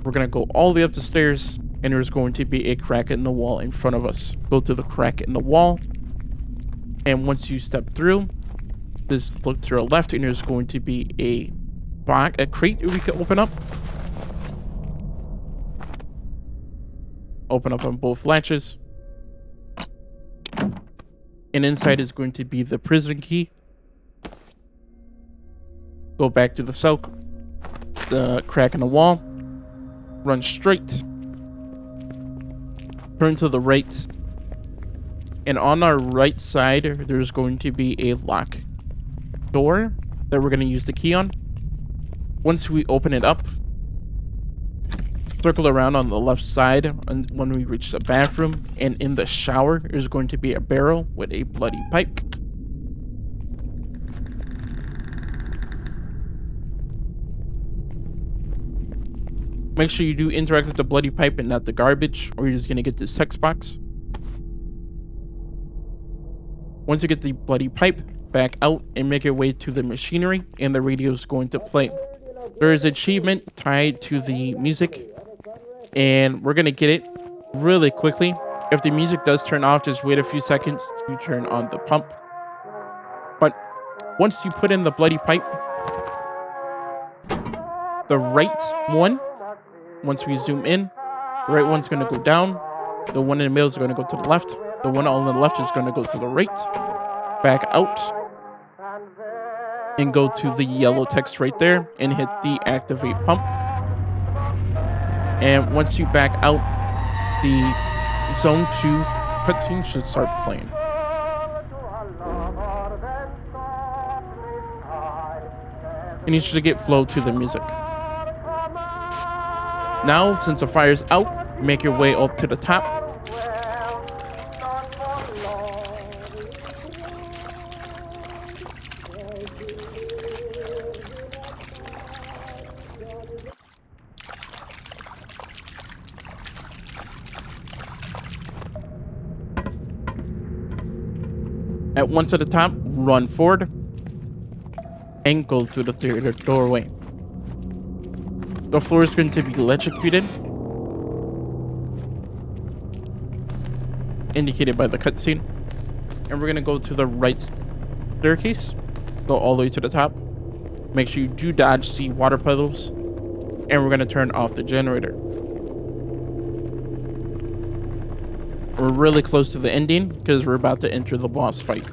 We're going to go all the way up the stairs. And there's going to be a crack in the wall in front of us. Go to the crack in the wall. And once you step through, just look to the left, and there's going to be a crate we can open up. Open up on both latches. And inside is going to be the prison key. Go back to the cell, the crack in the wall. Run straight. Turn to the right, and on our right side there's going to be a lock door that we're going to use the key on. Once we open it up, circle around on the left side, and when we reach the bathroom, and in the shower is going to be a barrel with a bloody pipe. Make sure you do interact with the bloody pipe and not the garbage, or you're just going to get this text box. Once you get the bloody pipe, back out and make your way to the machinery, and the radio is going to play. There is an achievement tied to the music, and we're going to get it really quickly. If the music does turn off, just wait a few seconds to turn on the pump. But once you put in the bloody pipe, the right one, once we zoom in, the right one's going to go down. The one in the middle is going to go to the left. The one on the left is going to go to the right. Back out. And go to the yellow text right there and hit the activate pump. And once you back out, the Zone 2 cutscene should start playing. And you should get flow to the music. Now, since the fire's out, make your way up to the top. At once at the top, run forward and go through the theater doorway. The floor is going to be electrocuted, indicated by the cutscene. And we're going to go to the right staircase, go all the way to the top. Make sure you do dodge the water puddles, and we're going to turn off the generator. We're really close to the ending because we're about to enter the boss fight.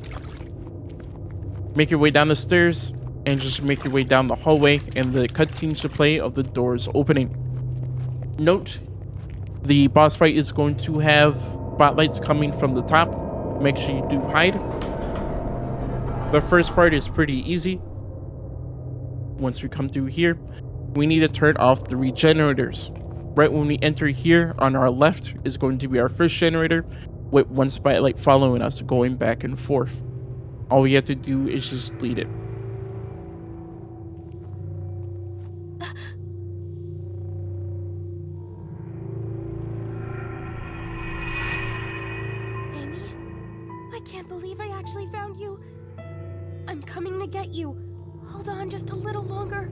Make your way down the stairs and just make your way down the hallway, and the cutscene should play of the doors opening. Note, the boss fight is going to have spotlights coming from the top. Make sure you do hide. The first part is pretty easy. Once we come through here, we need to turn off the regenerators. Right when we enter here, on our left is going to be our first generator with one spotlight following us, going back and forth. All we have to do is just lead it. Amy, I can't believe I actually found you. I'm coming to get you. Hold on just a little longer.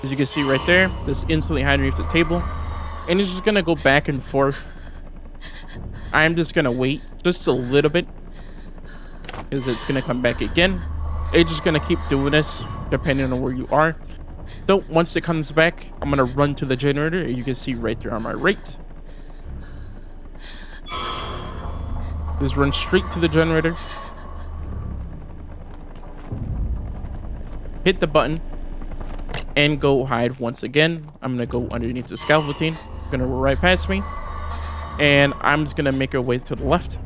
As you can see right there, this instantly hide underneath the table, and it's just gonna go back and forth. I'm just gonna wait just a little bit, because it's gonna come back again. It's just gonna keep doing this depending on where you are. So once it comes back, I'm gonna run to the generator. You can see right there on my right. Just run straight to the generator. Hit the button. And go hide once again. I'm gonna go underneath the scaffolding. Gonna roll right past me, and I'm just gonna make our way to the left.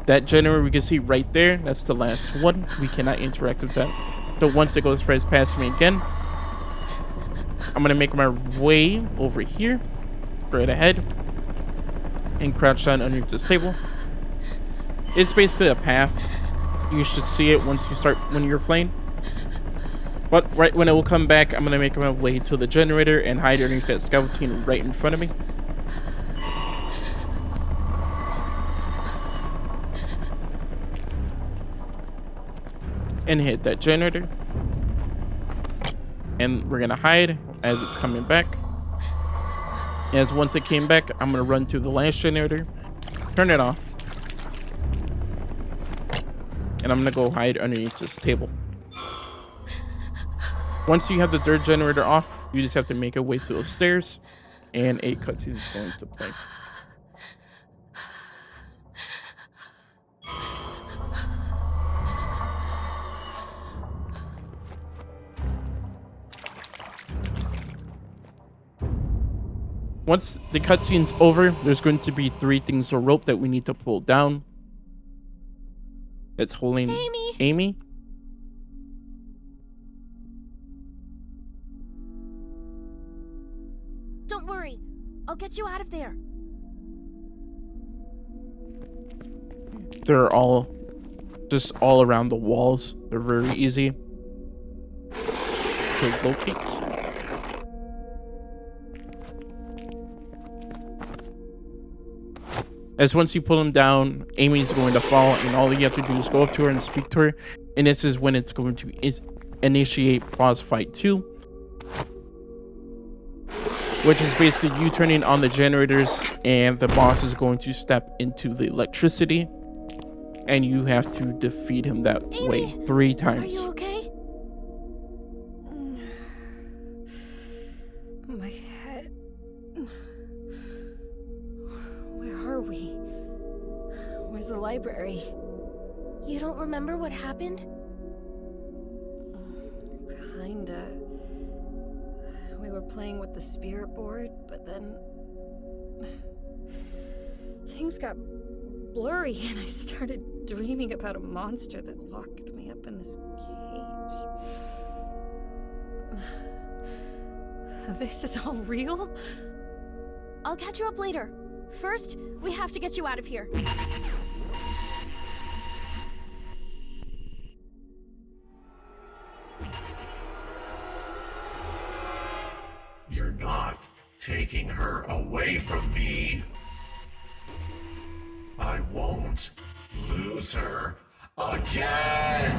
That generator we can see right there, that's the last one. We cannot interact with that. So once it goes right past me again, I'm gonna make my way over here, straight ahead, and crouch down underneath this table. It's basically a path. You should see it once you start, when you're playing. But right when it will come back, I'm going to make my way to the generator and hide underneath that scaffolding right in front of me. And hit that generator. And we're going to hide as it's coming back. As once it came back, I'm going to run to the last generator, turn it off. And I'm going to go hide underneath this table. Once you have the third generator off, you just have to make your way to those stairs, and a cutscene is going to play. Once the cutscene's over, there's going to be 3 things of rope that we need to pull down. That's holding Amy. Amy. worry. I'll get you out of there. They're all just all around the walls. They're very easy to locate. As once you pull them down, Amy's going to fall, and all you have to do is go up to her and speak to her. And this is when it's going to initiate boss fight 2, which is basically you turning on the generators, and the boss is going to step into the electricity, and you have to defeat him that way 3 times. Are you okay? My head. Where are we? Where's the library? You don't remember what happened? Kinda. We were playing with the spirit board, but then things got blurry and I started dreaming about a monster that locked me up in this cage. This is all real? I'll catch you up later. First, we have to get you out of here. You're not taking her away from me. I won't lose her again.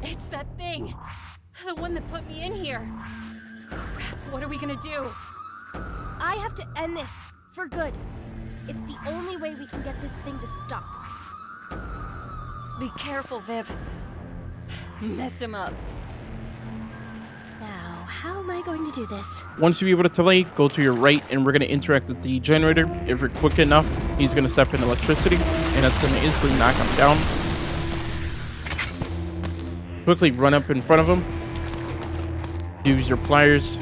It's that thing! The one that put me in here. Crap, what are we gonna do? I have to end this, for good. It's the only way we can get this thing to stop. Be careful, Viv. Mess him up. Now, how am I going to do this? Once you're able to delay, go to your right, and we're going to interact with the generator. If you're quick enough, he's going to step in electricity, and that's going to instantly knock him down. Quickly run up in front of him, use your pliers,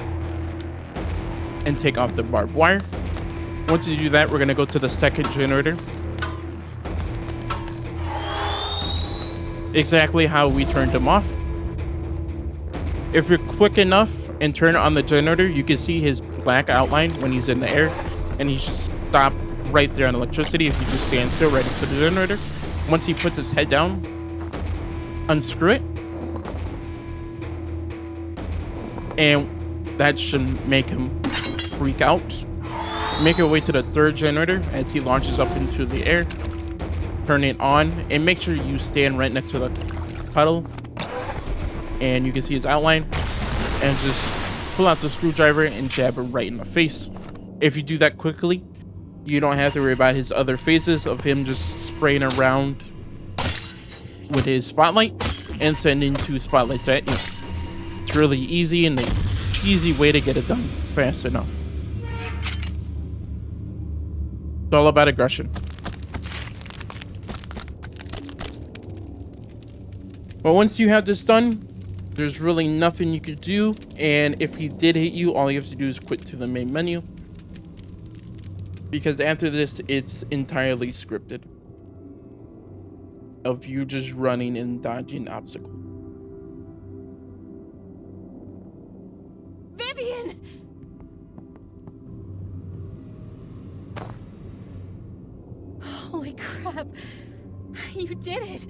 and take off the barbed wire. Once you do that, we're going to go to the second generator. Exactly how we turned him off. If you're quick enough and turn on the generator, you can see his black outline when he's in the air, and he should stop right there on electricity if you just stand still right into the generator. Once he puts his head down, unscrew it, and that should make him freak out. Make your way to the third generator as he launches up into the air. Turn it on and make sure you stand right next to the puddle, and you can see his outline, and just pull out the screwdriver and jab him right in the face. If you do that quickly, you don't have to worry about his other phases of him just spraying around with his spotlight and sending 2 spotlights at you. It's really easy and a cheesy way to get it done fast enough. It's all about aggression. But once you have this done, there's really nothing you could do, and if he did hit you, all you have to do is quit to the main menu, because after this it's entirely scripted of you just running and dodging obstacles. Vivian! Holy crap. You did it.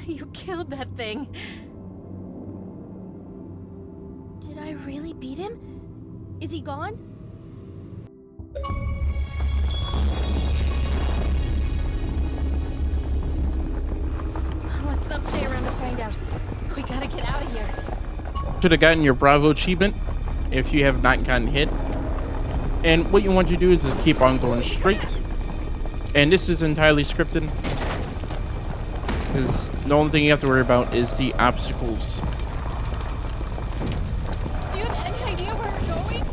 You killed that thing. Did I really beat him? Is he gone? Let's not stay around to find out. We gotta get out of here. Should have gotten your Bravo achievement if you have not gotten hit. And what you want to do is just keep on going straight. And this is entirely scripted, because the only thing you have to worry about is the obstacles. Do you have any idea where we're going?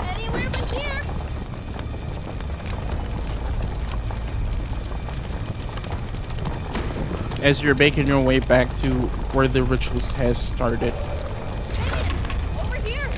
Anywhere but here! As you're making your way back to where the rituals has started. Over here!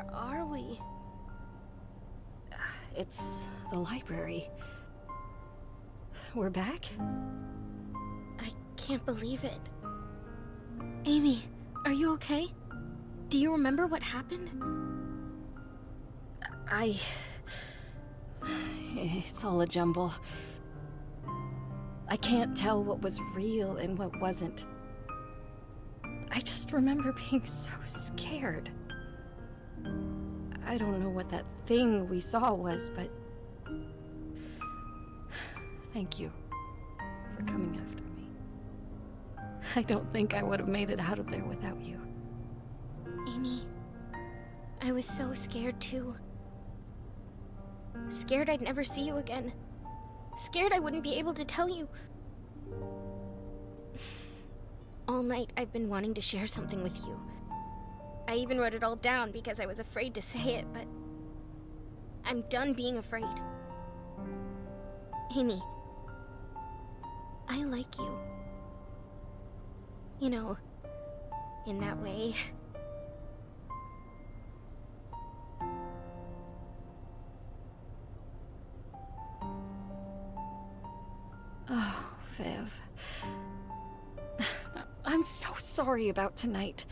Where are we? It's the library. We're back? I can't believe it. Amy, are you okay? Do you remember what happened? It's all a jumble. I can't tell what was real and what wasn't. I just remember being so scared. I don't know what that thing we saw was, but thank you for coming after me. I don't think I would have made it out of there without you. Amy, I was so scared too. Scared I'd never see you again. Scared I wouldn't be able to tell you. All night I've been wanting to share something with you. I even wrote it all down because I was afraid to say it, but I'm done being afraid. Amy, I like you. You know, in that way. Oh, Viv. I'm so sorry about tonight.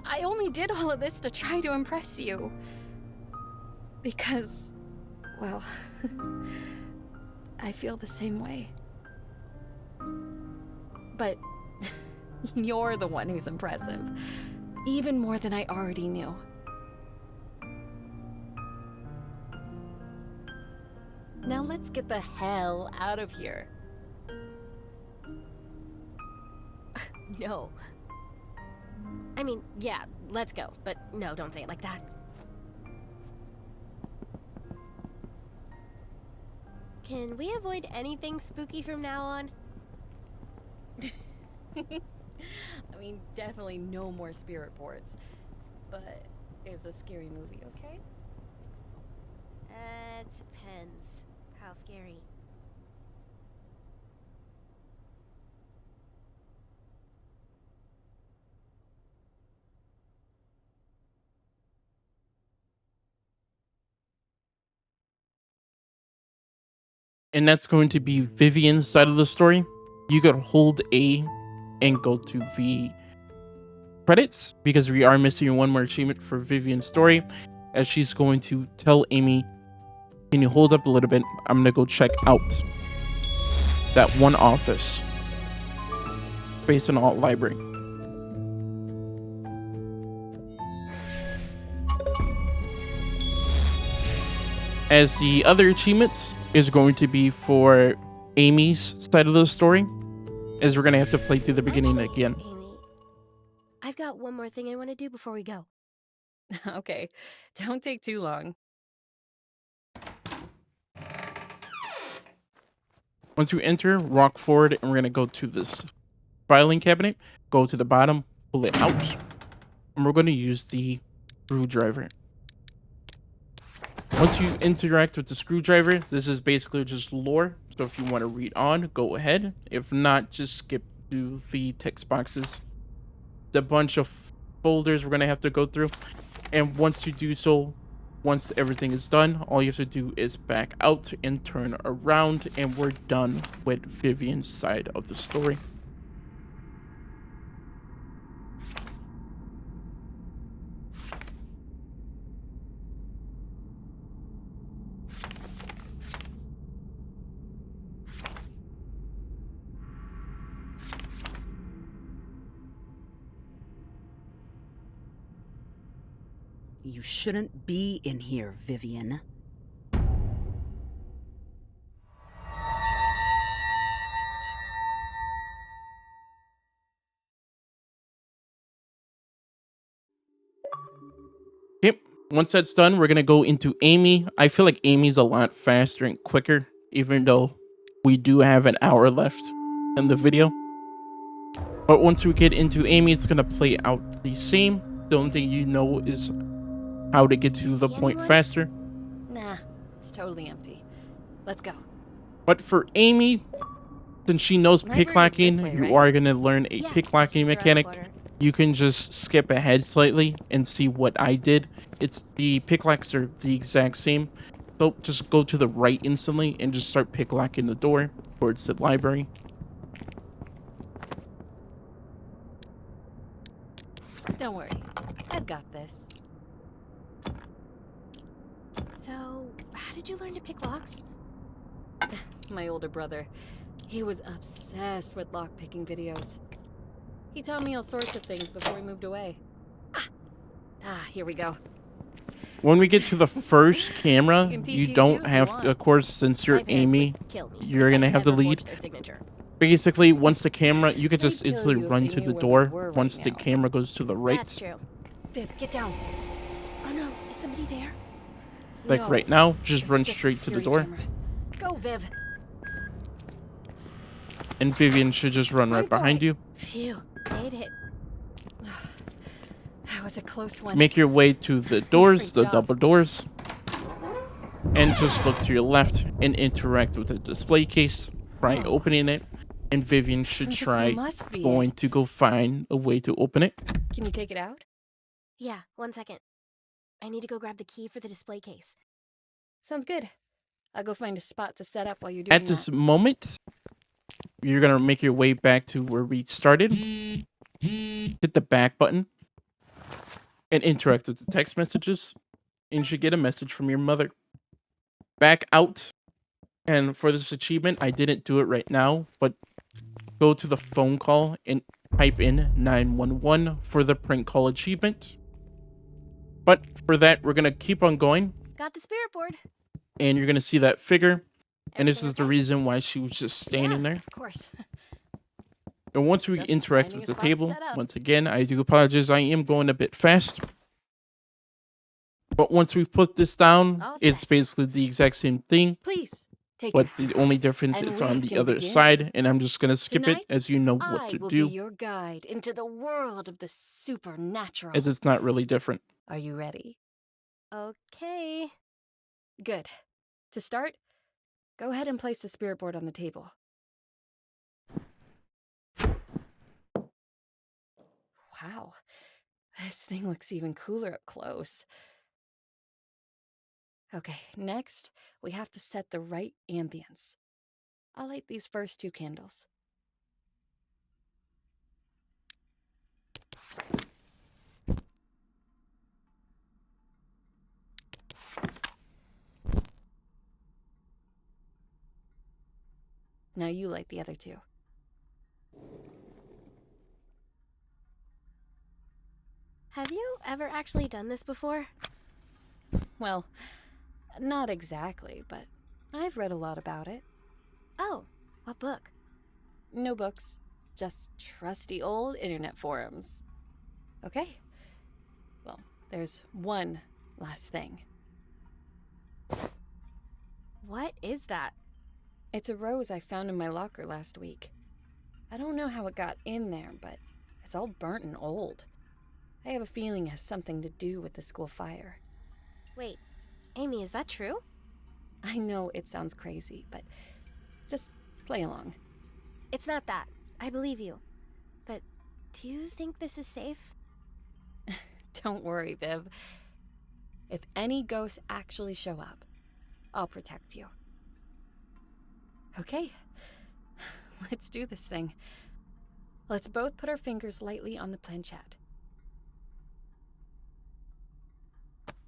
I only did all of this to try to impress you. Because, well, I feel the same way. But you're the one who's impressive. Even more than I already knew. Now let's get the hell out of here. No. I mean, yeah, let's go. But no, don't say it like that. Can we avoid anything spooky from now on? I mean, definitely no more spirit boards. But it's a scary movie, okay? It depends. How scary. And that's going to be Vivian's side of the story. You could hold A and go to the credits because we are missing one more achievement for Vivian's story, as she's going to tell Amy, can you hold up a little bit? I'm gonna go check out that one office based on alt library. As the other achievements is going to be for Amy's side of the story, as we're gonna have to play through the beginning Actually, again. Amy, I've got one more thing I want to do before we go. Okay, don't take too long. Once you enter, walk forward, and we're gonna go to this filing cabinet. Go to the bottom, pull it out, and we're gonna use the screwdriver. Once you interact with the screwdriver, this is basically just lore. So if you want to read on, go ahead. If not, just skip to the text boxes. It's a bunch of folders we're gonna have to go through. And once you do so, once everything is done, all you have to do is back out and turn around, and we're done with Vivian's side of the story. You shouldn't be in here, Vivian. Yep. Once that's done, we're gonna go into Amy. I feel like Amy's a lot faster and quicker, even though we do have an hour left in the video. But once we get into Amy, it's gonna play out the same. The only thing you know is how to get to the point faster. Nah, it's totally empty. Let's go. But for Amy, since she knows Library's this picklocking, way, you right? are gonna learn a Yeah, picklocking it's just around the mechanic. corner. you can just skip ahead slightly and see what I did. It's the picklocks are the exact same. So just go to the right instantly and just start picklocking the door towards the library. Don't worry. I've got this. So, how did you learn to pick locks? My older brother. He was obsessed with lockpicking videos. He taught me all sorts of things before he moved away. Here we go. When we get to the first camera, can teach you you don't too if have you to, want. of course, since you're My parents Amy, would kill me you're if gonna I have the ever lead. forged their signature. Basically, once the camera, you could They'd just kill instantly you if run they to knew the where we door were right once the now. camera goes to the right. That's true. Viv, get down. Oh no, is somebody there? Like No, right now, just it's run just a straight to the security door. camera. Go, Viv. And Vivian should just run right Great boy. behind you. Phew, made it. That was a close one. Make your way to the doors, Great the job. double doors. And just look to your left and interact with the display case. Try Oh. opening it. And Vivian should This try must be going it. to go find a way to open it. Can you take it out? Yeah, 1 second. I need to go grab the key for the display case. Sounds good. I'll go find a spot to set up while you're doing At this that. moment, you're going to make your way back to where we started. Hit the back button. And interact with the text messages. And you should get a message from your mother. Back out. And for this achievement, I didn't do it right now, but go to the phone call and type in 911 for the prank call achievement. But for that, we're going to keep on going. Got the spirit board. And you're going to see that figure. And this Everything is the okay? reason why she was just standing Yeah, there. Of course. And once we Just interact finding with a the spot to table, set up. once again, I do apologize. I am going a bit fast. But once we put this down, All it's set. basically the exact same thing. Please take your But seat. the only difference And is we on the can other begin. side. And I'm just going to skip Tonight, it as you know I what to will do. be your guide into the world of the supernatural. As it's not really different. Are you ready? Okay. Good. To start, go ahead and place the spirit board on the table. Wow. This thing looks even cooler up close. Okay, next, we have to set the right ambience. I'll light these first 2 candles. Now you light the other 2. Have you ever actually done this before? Well, not exactly, but I've read a lot about it. Oh, what book? No books, just trusty old internet forums. Okay. Well, there's one last thing. What is that? It's a rose I found in my locker last week. I don't know how it got in there, but it's all burnt and old. I have a feeling it has something to do with the school fire. Wait, Amy, is that true? I know it sounds crazy, but just play along. It's not that. I believe you. But do you think this is safe? Don't worry, Viv. If any ghosts actually show up, I'll protect you. Okay, let's do this thing. Let's both put our fingers lightly on the planchette.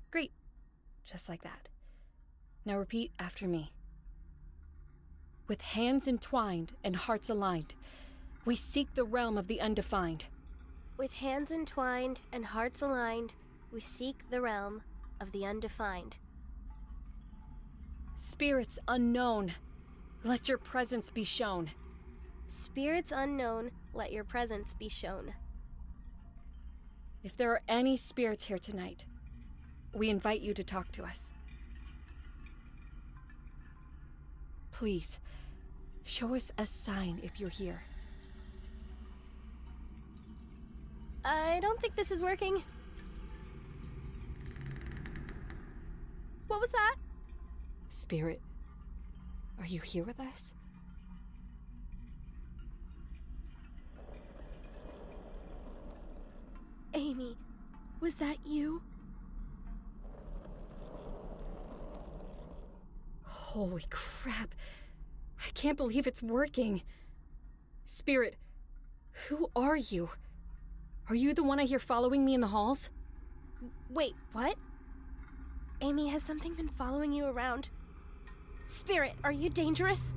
Great, just like that. Now repeat after me. With hands entwined and hearts aligned, we seek the realm of the undefined. With hands entwined and hearts aligned, we seek the realm of the undefined. Spirits unknown, let your presence be shown. Spirits unknown, let your presence be shown. If there are any spirits here tonight, we invite you to talk to us. Please, show us a sign if you're here. I don't think this is working. What was that? Spirit, are you here with us? Amy, was that you? Holy crap. I can't believe it's working. Spirit, who are you? Are you the one I hear following me in the halls? Wait, what? Amy, has something been following you around? Spirit, are you dangerous?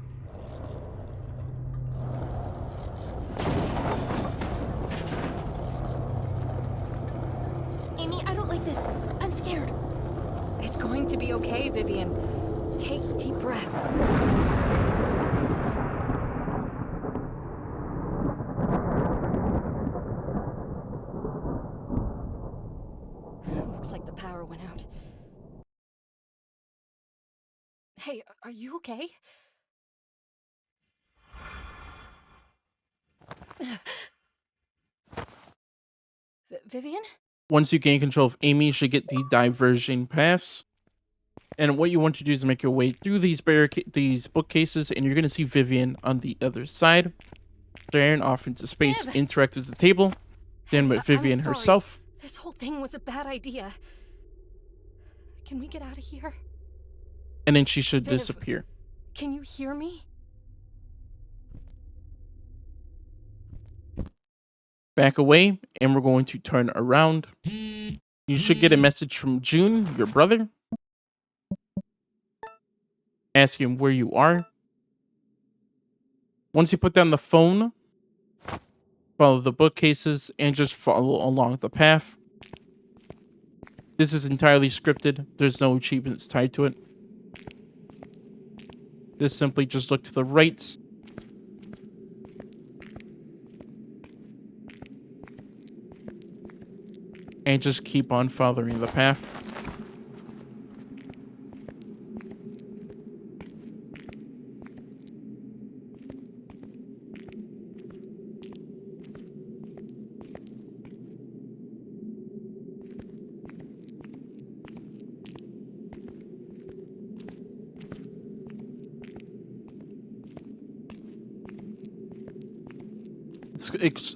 Amy, I don't like this. I'm scared. It's going to be okay, Vivian. Take deep breaths. Looks like the power went out. Hey, are you okay? Vivian? Once you gain control of Amy, you should get the Diverging paths. And what you want to do is make your way through these bookcases, and you're going to see Vivian on the other side. Staring off into space, Viv! interact with the table, then with I'm Vivian sorry. herself. This whole thing was a bad idea. Can we get out of here? And then she should Viv. disappear. Can you hear me? Back away, and we're going to turn around. You should get a message from June, your brother, asking where you are. Once you put down the phone, follow the bookcases and just follow along the path. This is entirely scripted. There's no achievements tied to it. This simply just look to the right. And just keep on following the path.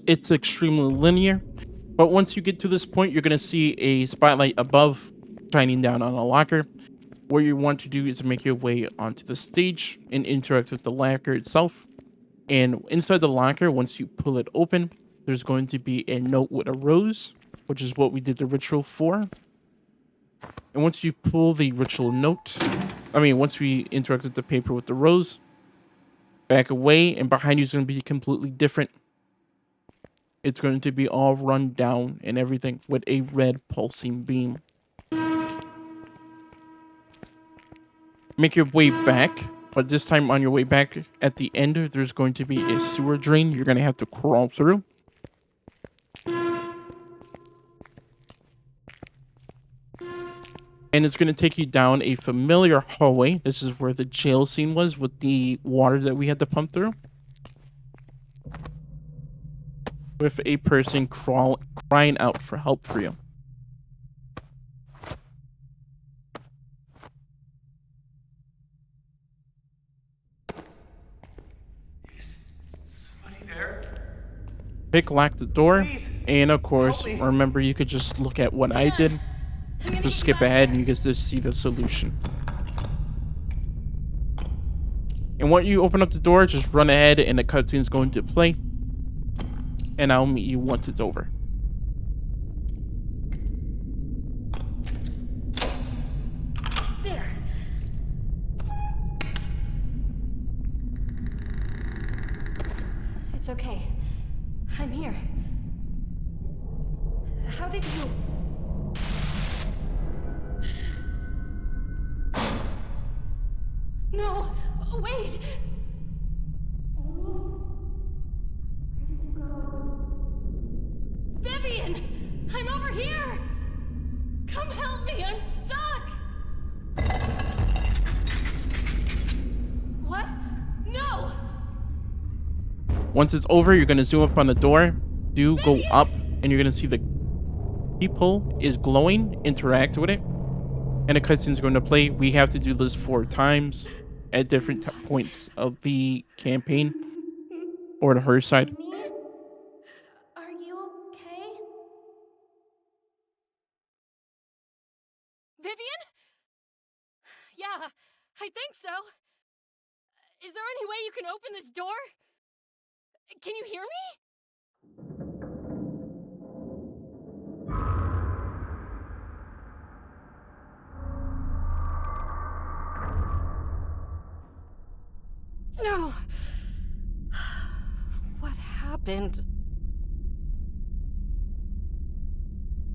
It's extremely linear, but once you get to this point, you're going to see a spotlight above shining down on a locker. What you want to do is make your way onto the stage and interact with the locker itself. And inside the locker, once you pull it open, there's going to be a note with a rose, which is what we did the ritual for. And once you pull the ritual note, once we interact with the paper with the rose, back away, and behind you is going to be completely different. It's going to be all run down and everything with a red pulsing beam. Make your way back, but this time on your way back, at the end, there's going to be a sewer drain you're going to have to crawl through. And it's going to take you down a familiar hallway. This is where the jail scene was with the water that we had to pump through. With a person crying out for help for you. Picklock the door, and of course, remember you could just look at what I did. Just skip ahead and you can just see the solution. And when you open up the door, just run ahead and the cutscene is going to play. And I'll meet you once it's over. There. It's okay. I'm here. How did you... No! Wait! Vivian! I'm over here! Come help me! I'm stuck! What? No! Once it's over, you're going to zoom up on the door. Do go up, and you're going to see the peephole is glowing. Interact with it. And the cutscene is going to play. We have to do this 4 times at different points of the campaign. Or to her side. Amy? Are you okay? Vivian? Yeah, I think so. Is there any way you can open this door? Can you hear me? No. What happened?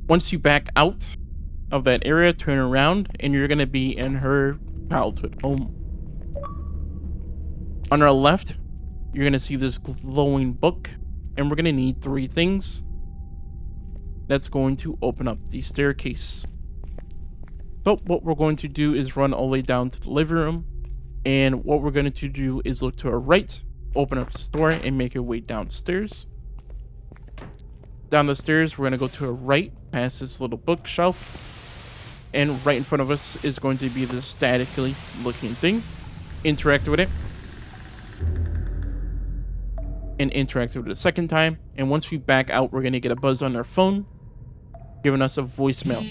Once you back out of that area, turn around, and you're going to be in her childhood home. On our left, you're going to see this glowing book, and we're going to need 3 things. That's going to open up the staircase. So what we're going to do is run all the way down to the living room, and what we're going to do is look to our right, open up the door, and make our way downstairs. Down the stairs, we're going to go to our right, past this little bookshelf, and right in front of us is going to be this statically looking thing. Interact with it, and interact with it a second time, and once we back out, we're going to get a buzz on our phone, giving us a voicemail.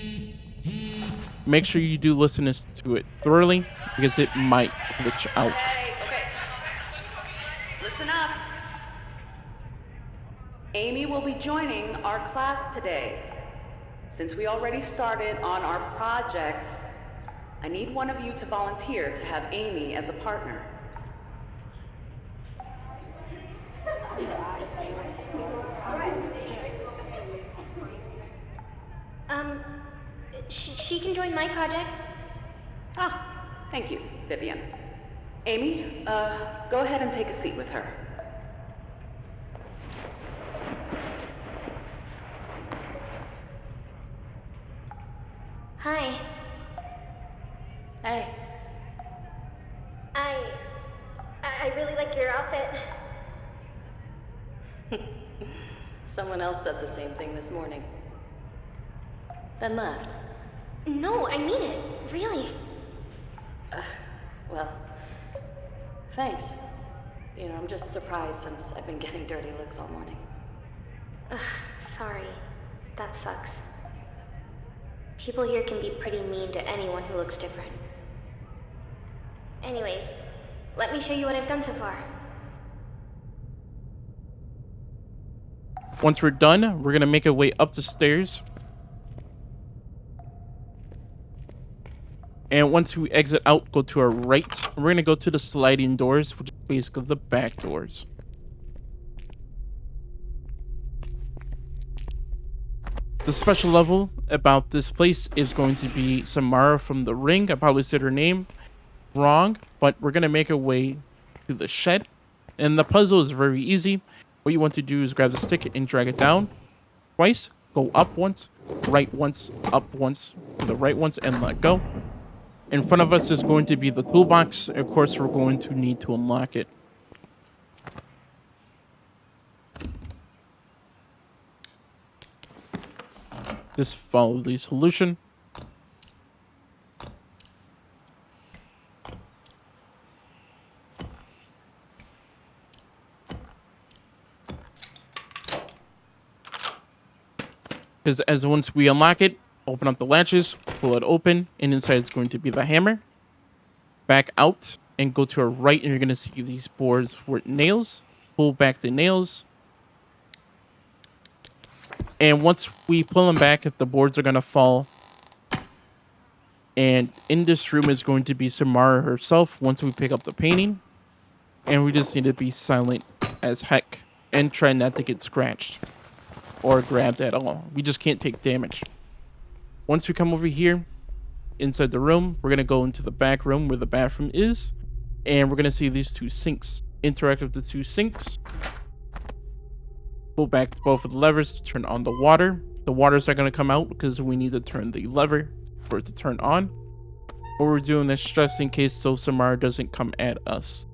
Make sure you do listen to it thoroughly, because it might glitch out. Okay. Listen up. Amy will be joining our class today. Since we already started on our projects, I need one of you to volunteer to have Amy as a partner. She can join my project. Ah, thank you, Vivian. Amy, go ahead and take a seat with her. Hi. Hey. I really like your outfit. Someone else said the same thing this morning. Then left. No, I mean it. Really. Well, thanks. You know, I'm just surprised since I've been getting dirty looks all morning. Sorry. That sucks. People here can be pretty mean to anyone who looks different. Anyways, let me show you what I've done so far. Once we're done, we're going to make our way up the stairs. And once we exit out, go to our right. We're going to go to the sliding doors, which is basically the back doors. The special level about this place is going to be Samara from The Ring. I probably said her name wrong, but we're going to make our way to the shed. And the puzzle is very easy. What you want to do is grab the stick and drag it down twice. Go up once, right once, up once, to the right once, and let go. In front of us is going to be the toolbox. Of course, we're going to need to unlock it. Just follow the solution. Because as once we unlock it, open up the latches, pull it open, and inside is going to be the hammer. Back out and go to our right, and you're going to see these boards with nails. Pull back the nails. And once we pull them back, if the boards are going to fall. And in this room is going to be Samara herself once we pick up the painting. And we just need to be silent as heck and try not to get scratched or grabbed at all. We just can't take damage. Once we come over here inside the room, we're going to go into the back room where the bathroom is. And we're going to see these 2 sinks. Interact with the 2 sinks. Pull back both of the levers to turn on the water. The water's not going to come out because we need to turn the lever for it to turn on. What we're doing is just in case so Samara doesn't come at us.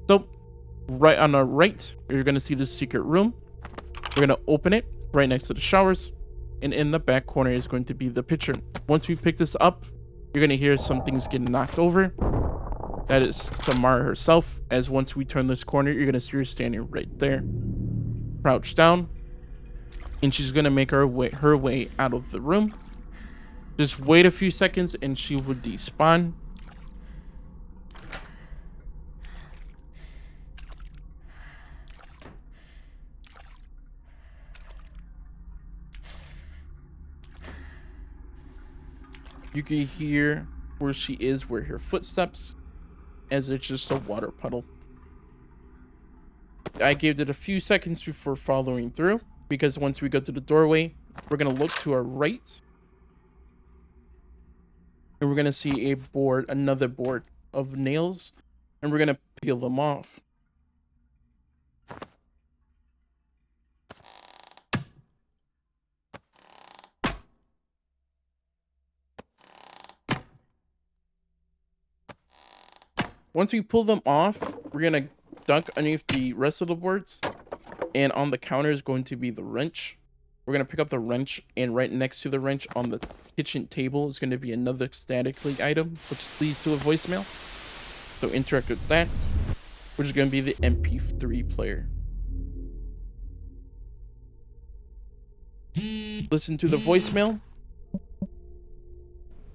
So, right on our right, you're going to see this secret room. We're going to open it right next to the showers. And in the back corner is going to be the pitcher. Once we pick this up, you're going to hear some things getting knocked over. That is Samara herself. As once we turn this corner, you're going to see her standing right there. Crouch down. And she's going to make her way out of the room. Just wait a few seconds and she would despawn. You can hear where she is, where her footsteps, as it's just a water puddle. I gave it a few seconds before following through, because once we go to the doorway, we're going to look to our right. And we're going to see a board, another board of nails, and we're going to peel them off. Once we pull them off, we're going to dunk underneath the rest of the boards. And on the counter is going to be the wrench. We're going to pick up the wrench, and right next to the wrench on the kitchen table is going to be another statically item, which leads to a voicemail. So interact with that, which is going to be the MP3 player. Listen to the voicemail.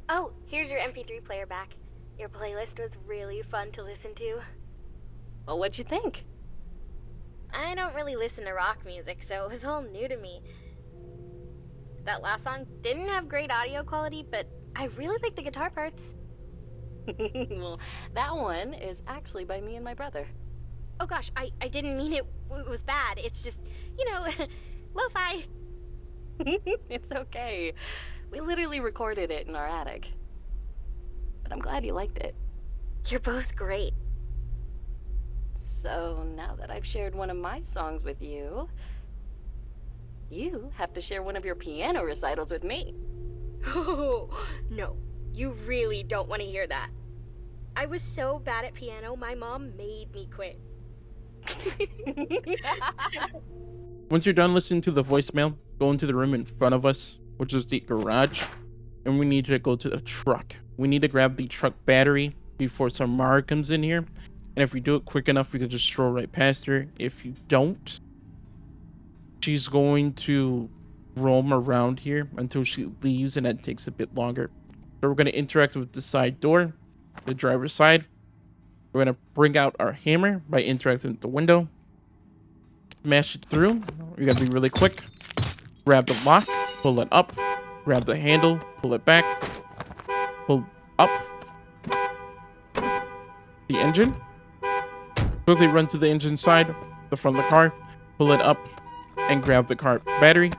Oh, here's your MP3 player back. Your playlist was really fun to listen to. Well, what'd you think? I don't really listen to rock music, so it was all new to me. That last song didn't have great audio quality, but I really like the guitar parts. Well, that one is actually by me and my brother. Oh gosh, I didn't mean it was bad. It's just, lo-fi. It's okay. We literally recorded it in our attic. But I'm glad you liked it. You're both great. So now that I've shared one of my songs with you, you have to share one of your piano recitals with me. Oh, no. You really don't want to hear that. I was so bad at piano, my mom made me quit. Once you're done listening to the voicemail, go into the room in front of us, which is the garage, and we need to go to the truck. We need to grab the truck battery before Samara comes in here. And if we do it quick enough, we can just stroll right past her. If you don't, she's going to roam around here until she leaves, and that takes a bit longer. So we're going to interact with the side door, the driver's side. We're going to bring out our hammer by interacting with the window. Smash it through. We got to be really quick. Grab the lock, pull it up. Grab the handle, pull it back. Pull up the engine. Quickly run to the engine side, the front of the car, pull it up, and grab the car battery.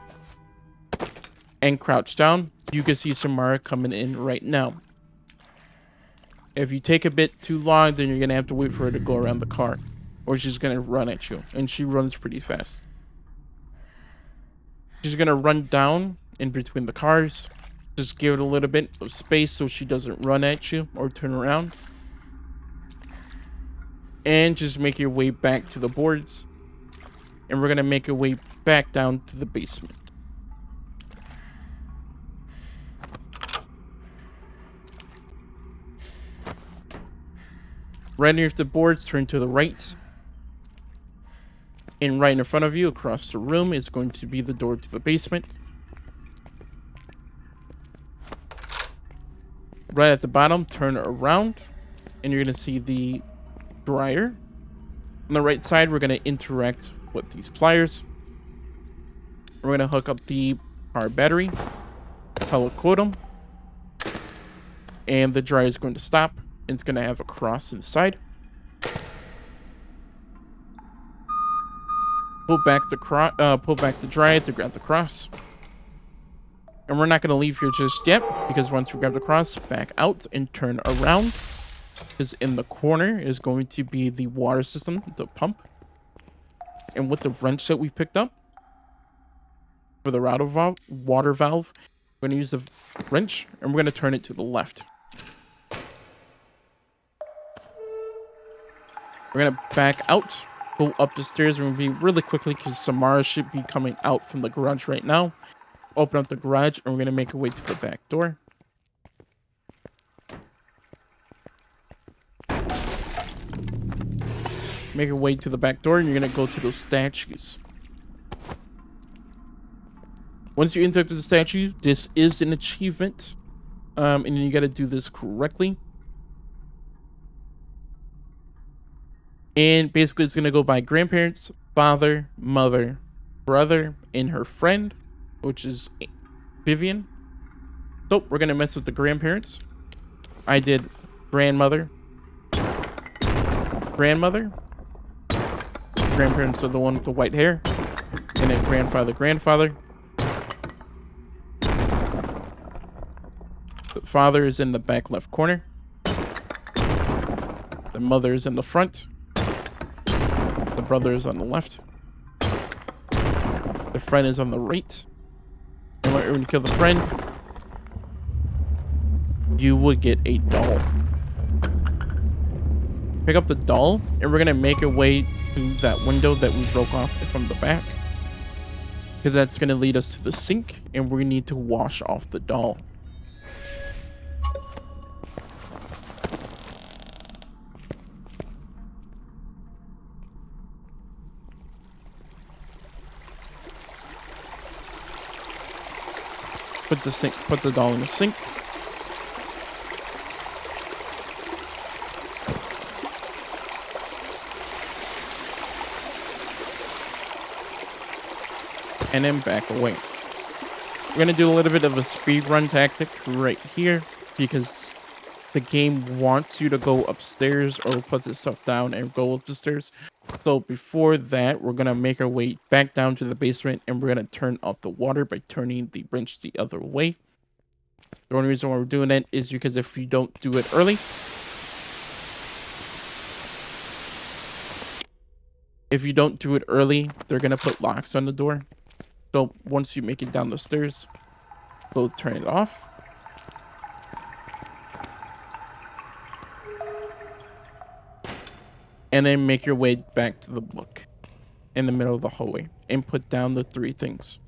And crouch down. You can see Samara coming in right now. If you take a bit too long, then you're going to have to wait for her to go around the car. Or she's going to run at you. And she runs pretty fast. She's going to run down in between the cars. Just give it a little bit of space so she doesn't run at you or turn around. And just make your way back to the boards. And we're going to make our way back down to the basement. Right near the boards, turn to the right. And right in front of you, across the room, is going to be the door to the basement. Right at the bottom, turn around. And you're going to see the dryer. On the right side, we're going to interact with these pliers. We're going to hook up the car battery. Color code them. And the dryer is going to stop. It's going to have a cross inside. Pull back the dryer to grab the cross. And we're not going to leave here just yet, because once we grab the cross, back out and turn around. Because in the corner is going to be the water system, the pump. And with the wrench that we picked up for the water valve, we're going to use the wrench, and we're going to turn it to the left. We're going to back out, go up the stairs. We're going to be really quickly because Samara should be coming out from the garage right now. Open up the garage, and we're going to make our way to the back door. Make your way to the back door, and you're going to go to those statues. Once you interact with the statue, this is an achievement. And then you got to do this correctly. And basically, it's going to go by grandparents, father, mother, brother, and her friend, which is Vivian. So we're going to mess with the grandparents. I did grandmother, grandmother. Grandparents are the one with the white hair. And then grandfather, grandfather. The father is in the back left corner. The mother is in the front. The brother is on the left. The friend is on the right. And when you kill the friend, you would get a doll. Pick up the doll, and we're gonna make our way to that window that we broke off from the back. Because that's gonna lead us to the sink, and we need to wash off the doll. Put the doll in the sink. And then back away. We're gonna do a little bit of a speed run tactic right here because the game wants you to go upstairs or puts its stuff down and go up the stairs. So before that, we're gonna make our way back down to the basement and we're gonna turn off the water by turning the wrench the other way. The only reason why we're doing that is because if you don't do it early, they're gonna put locks on the door. So once you make it down the stairs, go turn it off. And then make your way back to the book in the middle of the hallway and put down the 3 things.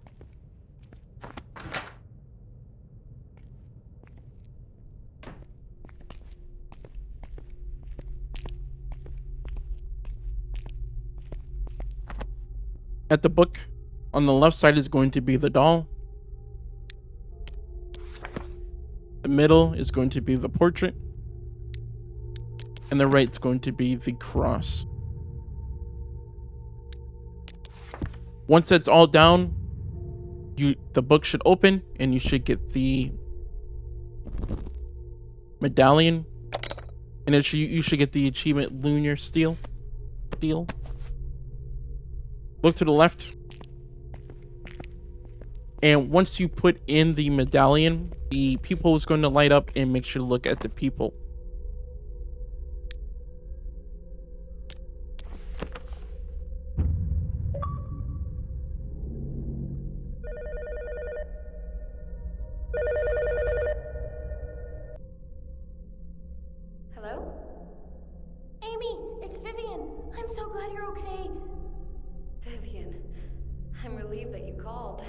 At the book, on the left side is going to be the doll. The middle is going to be the portrait. And the right is going to be the cross. Once that's all down, the book should open and you should get the medallion. And you should get the achievement Lunar Steel. Look to the left. And once you put in the medallion, the people is going to light up, and make sure to look at the people. Hello? Amy, it's Vivian. I'm so glad you're okay. Vivian, I'm relieved that you called.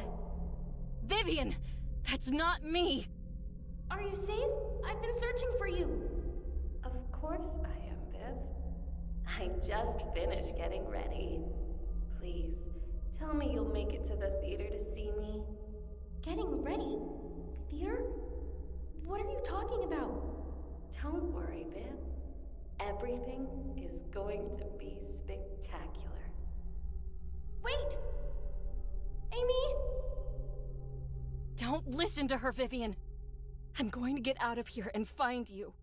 Vivian! That's not me! Are you safe? I've been searching for you. Of course I am, Viv. I just finished getting ready. Please, tell me you'll make it to the theater to see me. Getting ready? Theater? What are you talking about? Don't worry, Viv. Everything is going to be spectacular. Wait! Amy? Don't listen to her, Vivian. I'm going to get out of here and find you.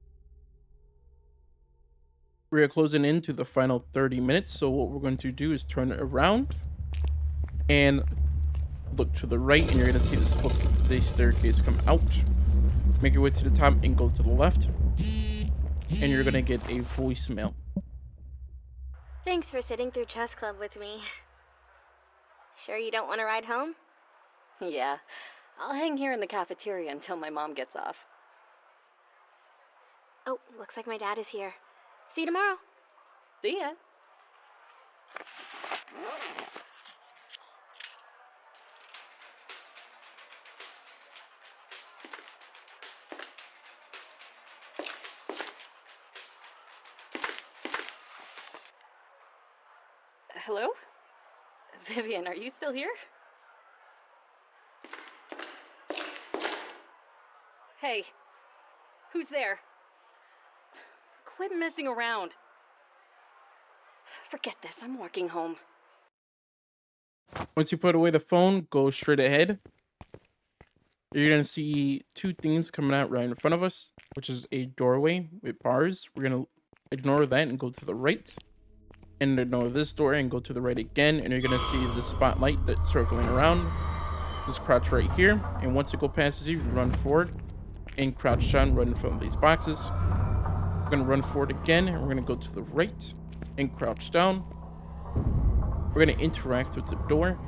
We're closing into the final 30 minutes. So what we're going to do is turn it around and look to the right, and you're going to see this book, the staircase come out. Make your way to the top and go to the left. And you're going to get a voicemail. Thanks for sitting through chess club with me. Sure you don't want to ride home? Yeah, I'll hang here in the cafeteria until my mom gets off. Oh, looks like my dad is here. See you tomorrow. See ya. Hello? Vivian, are you still here? Hey, Who's there? Quit messing around. Forget this, I'm walking home. Once you put away the phone, go straight ahead. You're going to see two things coming out right in front of us, which is a doorway with bars. We're going to ignore that and go to the right. And ignore this door and go to the right again. And you're going to see the spotlight that's circling around. Just crouch right here. And once it goes past you, run forward. And crouch down, run in front of these boxes. We're going to run forward again. And we're going to go to the right. And crouch down. We're going to interact with the door.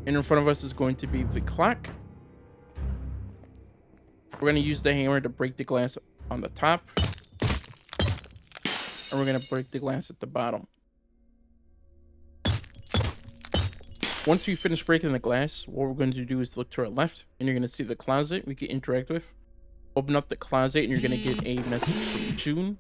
And in front of us is going to be the clock. We're going to use the hammer to break the glass on the top. And we're going to break the glass at the bottom. Once we finish breaking the glass, what we're going to do is look to our left. And you're going to see the closet we can interact with. Open up the closet and you're going to get a message from June.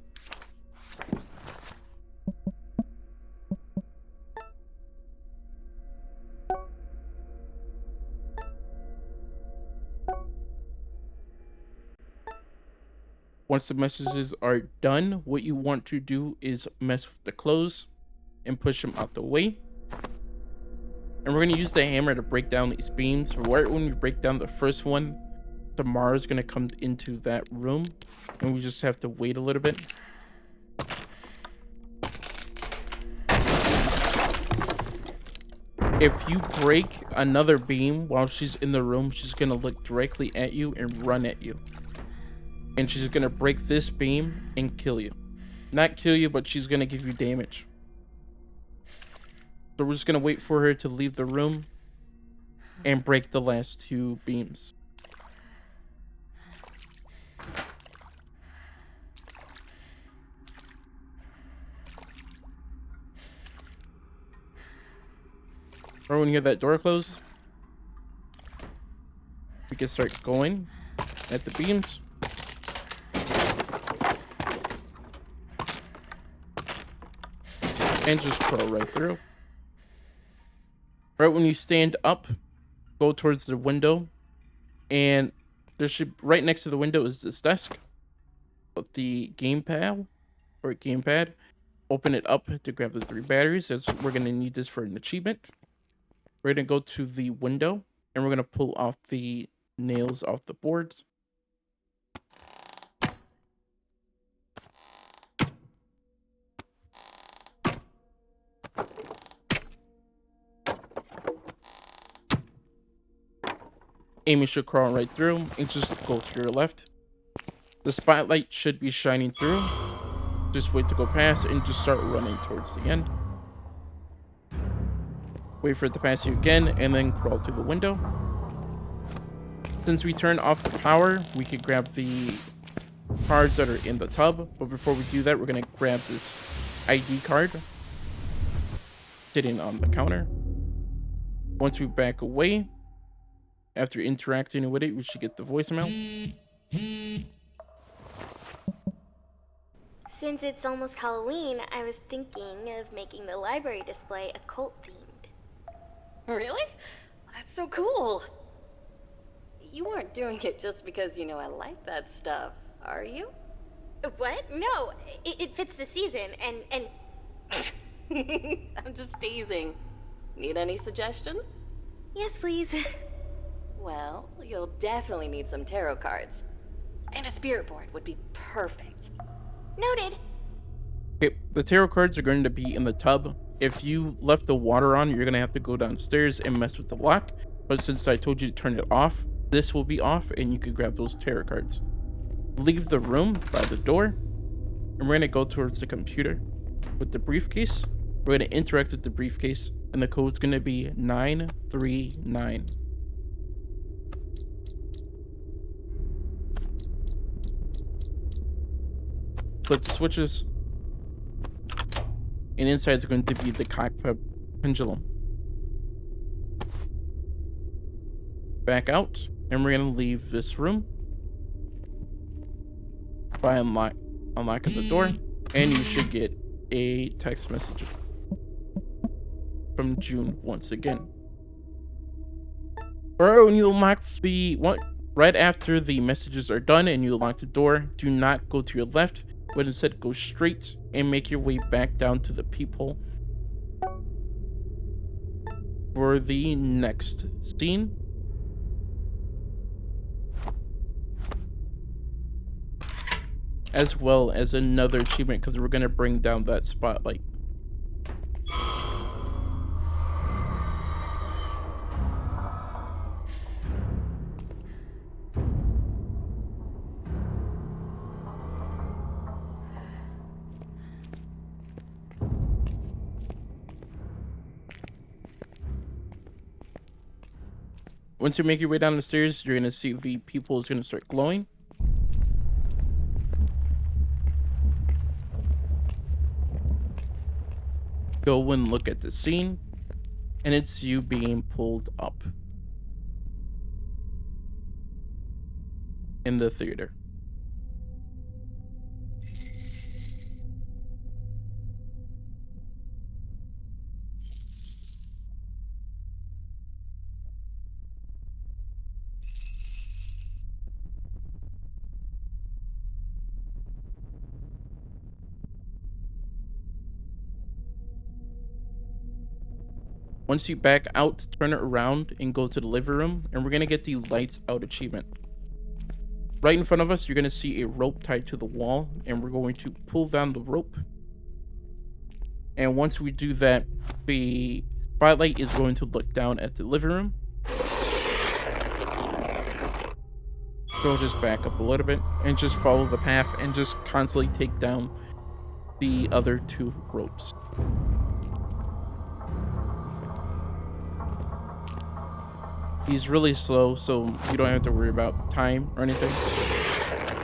Once the messages are done, what you want to do is mess with the clothes and push them out the way. And we're going to use the hammer to break down these beams. Right when we break down the first one, Tamara's going to come into that room. And we just have to wait a little bit. If you break another beam while she's in the room, she's going to look directly at you and run at you. And she's going to break this beam and kill you. Not kill you, but she's going to give you damage. So we're just going to wait for her to leave the room and break the last two beams. Or when you hear that door close, we can start going at the beams. And just crawl right through. Right when you stand up, go towards the window. And there should, right next to the window is this desk. Put the gamepad, or gamepad. Open it up to grab the 3 batteries, as we're going to need this for an achievement. We're going to go to the window, and we're going to pull off the nails off the boards. Amy should crawl right through and just go to your left. The spotlight should be shining through. Just wait to go past and just start running towards the end. Wait for it to pass you again and then crawl to the window. Since we turned off the power, we could grab the cards that are in the tub. But before we do that, we're going to grab this ID card sitting on the counter. Once we back away, after interacting with it, we should get the voicemail. Since it's almost Halloween, I was thinking of making the library display occult-themed. Really? That's so cool. You weren't doing it just because, you know, I like that stuff, are you? What? No, it fits the season, and... I'm just teasing. Need any suggestions? Yes, please. Well, you'll definitely need some tarot cards. And a spirit board would be perfect. Noted. Okay, the tarot cards are going to be in the tub. If you left the water on, you're going to have to go downstairs and mess with the lock. But since I told you to turn it off, this will be off and you can grab those tarot cards. Leave the room by the door. And we're going to go towards the computer with the briefcase. We're going to interact with the briefcase. And the code's going to be 939. Flip the switches. And inside is going to be the cockpit pendulum. Back out. And we're going to leave this room by unlocking the door. And you should get a text message from June once again. Or when you unlock the Right after the messages are done and you lock the door, do not go to your left, but instead go straight and make your way back down to the peephole for the next scene. As well as another achievement, because we're going to bring down that spotlight. Once you make your way down the stairs, you're going to see the people is going to start glowing. Go and look at the scene, and it's you being pulled up in the theater. Once you back out, turn it around and go to the living room, and we're going to get the lights out achievement. Right in front of us, you're going to see a rope tied to the wall, and we're going to pull down the rope. And once we do that, the spotlight is going to look down at the living room. So just back up a little bit and just follow the path and just constantly take down the other two ropes. He's really slow, so you don't have to worry about time or anything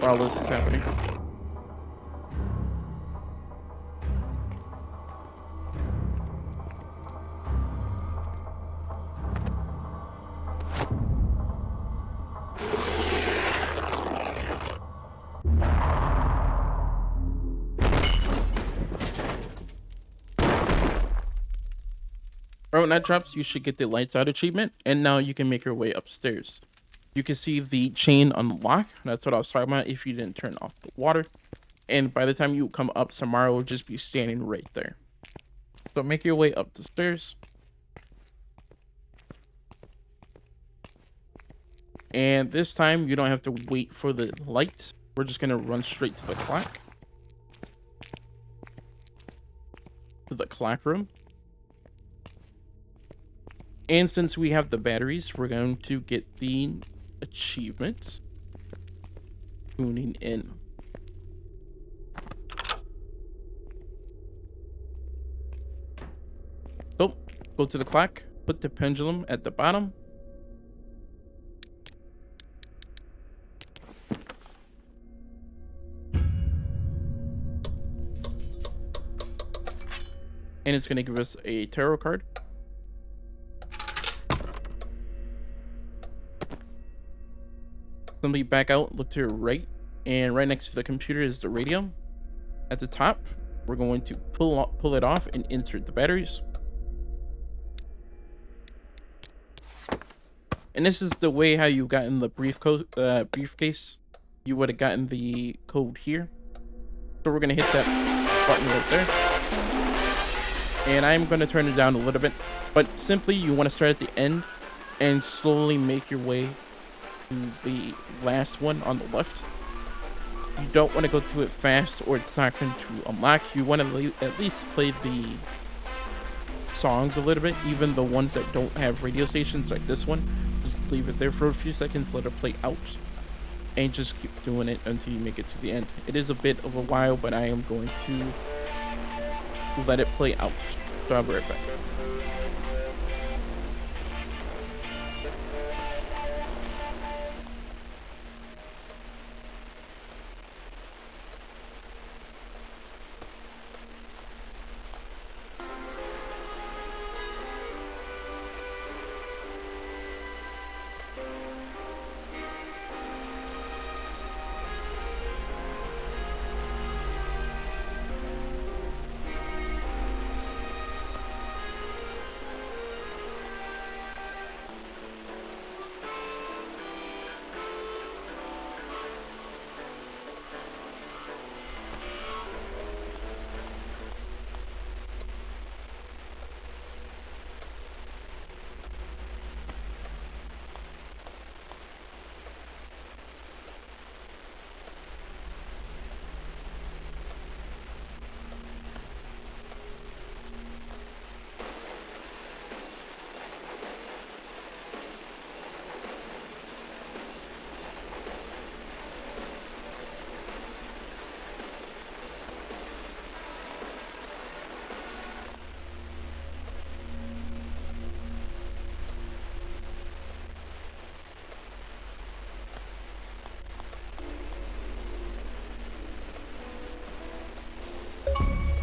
while this is happening. Right when that drops, you should get the lights out achievement, and now you can make your way upstairs. You can see the chain unlock. That's what I was talking about if you didn't turn off the water. And by the time you come up, Samara will just be standing right there. So make your way up the stairs. And this time, you don't have to wait for the light. We're just going to run straight to the clock. To the clock room. And since we have the batteries, we're going to get the achievements. Tuning in. So, go to the clock, put the pendulum at the bottom. And it's going to give us a tarot card. Simply back out, look to your right, and right next to the computer is the radio. At the top, we're going to pull it off and insert the batteries. And this is the way how you got in the briefcase. You would have gotten the code here. So we're going to hit that button right there. And I'm going to turn it down a little bit. But simply, you want to start at the end and slowly make your way to the last one on the left. You don't want to go to it fast or it's not going to unlock. You want to at least play the songs a little bit, even the ones that don't have radio stations like this one. Just leave it there for a few seconds, let it play out, and just keep doing it until you make it to the end. It is a bit of a while, but I am going to let it play out. So I'll be right back.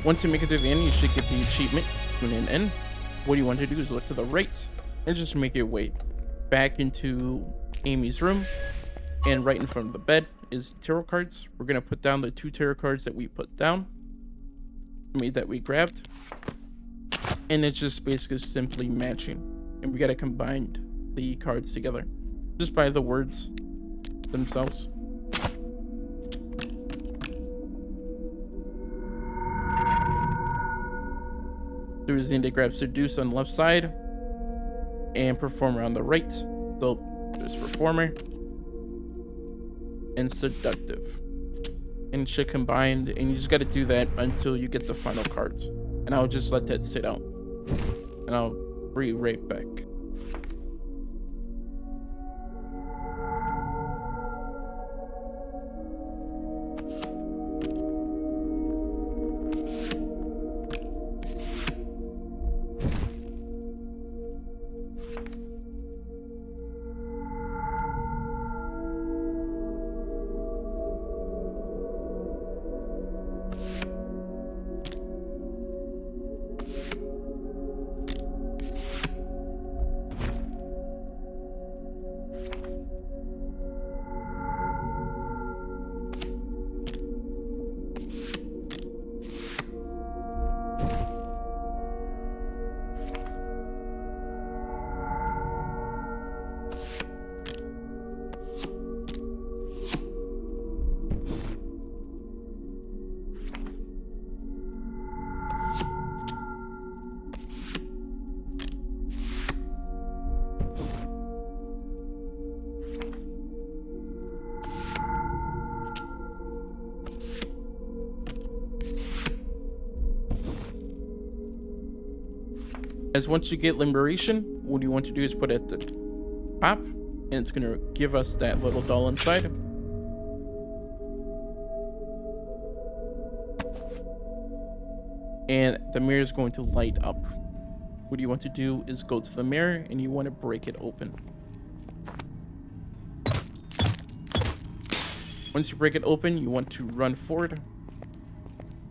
Once you make it to the end, you should get the achievement, Tune In. What you want to do is look to the right and just make your way back into Amy's room. And right in front of the bed is tarot cards. We're going to put down the 2 tarot cards that we put down. That we grabbed. And it's just basically simply matching. And we got to combine the cards together. Just by the words themselves. There's the grab Seduce on the left side. And Performer on the right. So there's Performer. And Seductive. And it should combine, and you just got to do that until you get the final cards. And I'll just let that sit out. And I'll be right back. As once you get Liberation, what you want to do is put it at the top, and it's going to give us that little doll inside. And the mirror is going to light up. What you want to do is go to the mirror, and you want to break it open. Once you break it open, you want to run forward,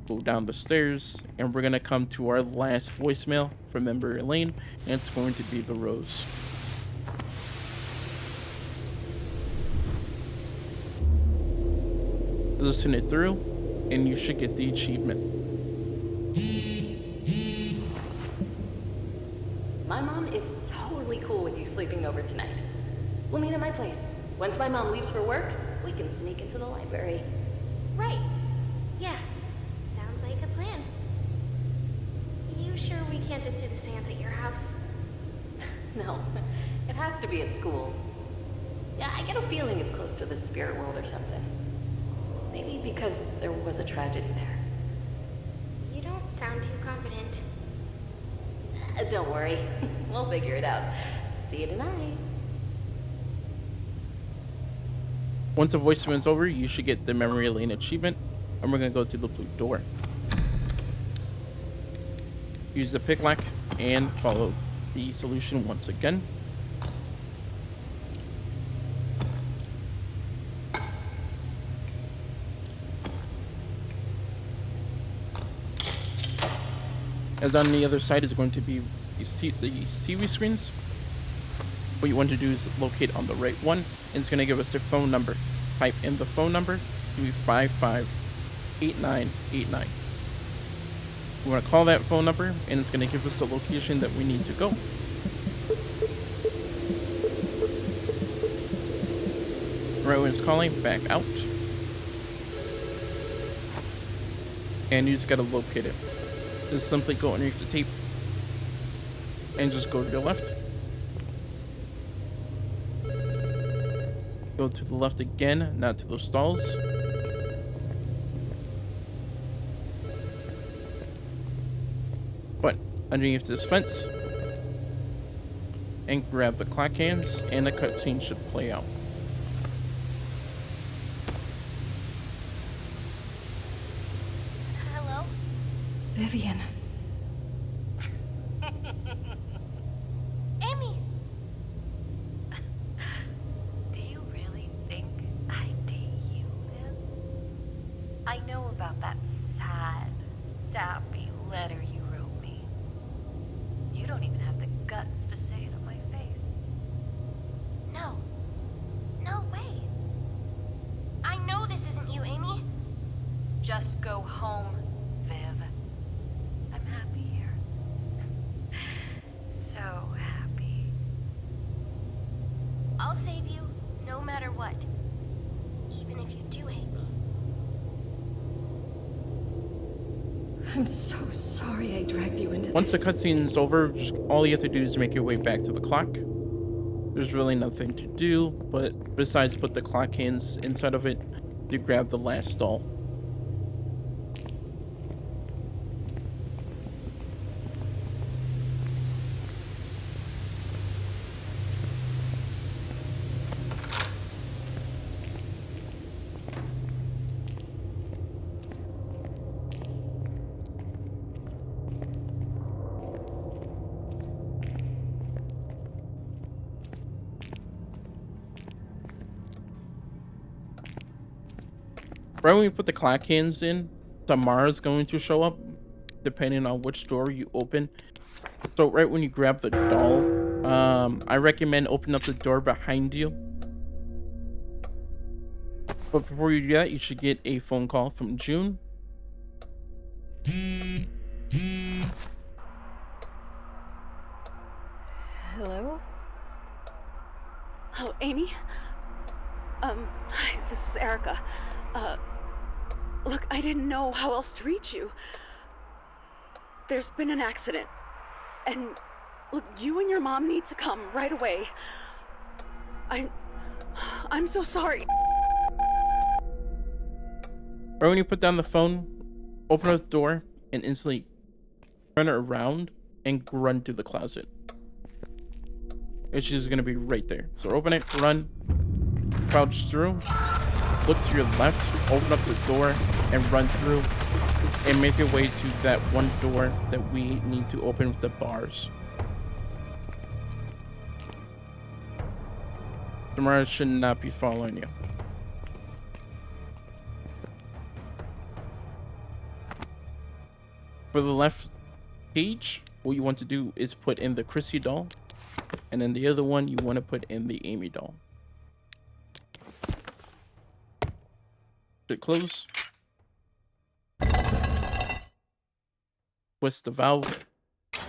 go down the stairs, and we're gonna come to our last voicemail from member Elaine, and it's going to be the rose. Listen it through, and you should get the achievement. My mom is totally cool with you sleeping over tonight. We'll meet at my place. Once my mom leaves for work, we can sneak into the library. Right. Yeah. Sounds like a plan. You sure we can't just do the seance at your house? No, it has to be at school. Yeah, I get a feeling it's close to the spirit world or something. Maybe because there was a tragedy there. You don't sound too confident. Don't worry, we'll figure it out. See you tonight. Once the voicemail's over, you should get the memory lane achievement, and we're gonna go to the blue door. Use the picklock and follow the solution once again. As on the other side is going to be the TV screens. What you want to do is locate on the right one, and it's going to give us a phone number. Type in the phone number, 355-8989. We want to call that phone number, and it's going to give us the location that we need to go. Right when it's calling, back out. And you just got to locate it. Just simply go underneath the tape and just go to your left. Go to the left again, not to those stalls. But underneath this fence, and grab the clock hands, and the cutscene should play out. Hello? Vivian. Amy! Do you really think I'd do you this? I know about that sad, daft what? Even if you do hate me. I'm so sorry I dragged you into Once the this. cutscene's over, just all you have to do is make your way back to the clock. There's really nothing to do, but besides put the clock hands inside of it to grab the last doll. Right when you put the clock hands in, Tamara's going to show up, depending on which door you open. So right when you grab the doll, I recommend opening up the door behind you. But before you do that, you should get a phone call from June. Hello? Oh, Amy? Hi, this is Erica. Look, I didn't know how else to reach you. There's been an accident. And, look, you and your mom need to come right away. I'm so sorry. Right when you put down the phone, open up the door and instantly turn it around and run to the closet. And she's gonna be right there. So open it, run, crouch through, look to your left, open up the door and run through and make your way to that one door that we need to open with the bars. Tamara should not be following you. For the left page, what you want to do is put in the Chrissy doll, and then the other one you want to put in the Amy doll. Should close. Twist the valve,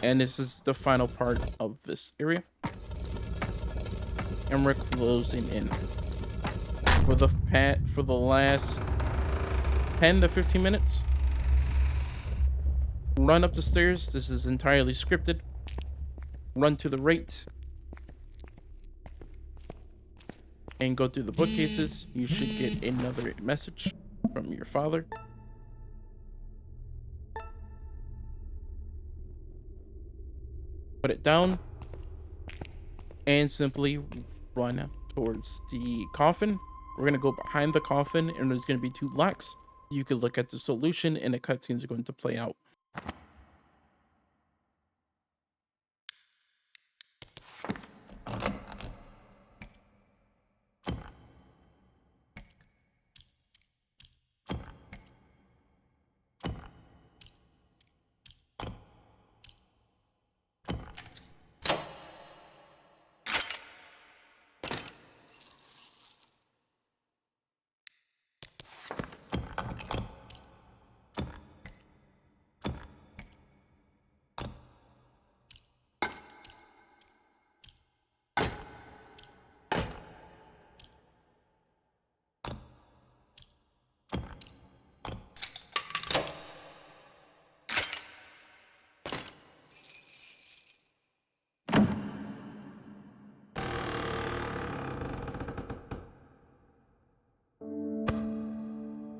and this is the final part of this area. And we're closing in. For the last 10 to 15 minutes. Run up the stairs. This is entirely scripted. Run to the right. And go through the bookcases. You should get another message from your father. Put it down. And simply run towards the coffin. We're going to go behind the coffin, and there's going to be 2 locks. You could look at the solution, and the cutscenes are going to play out.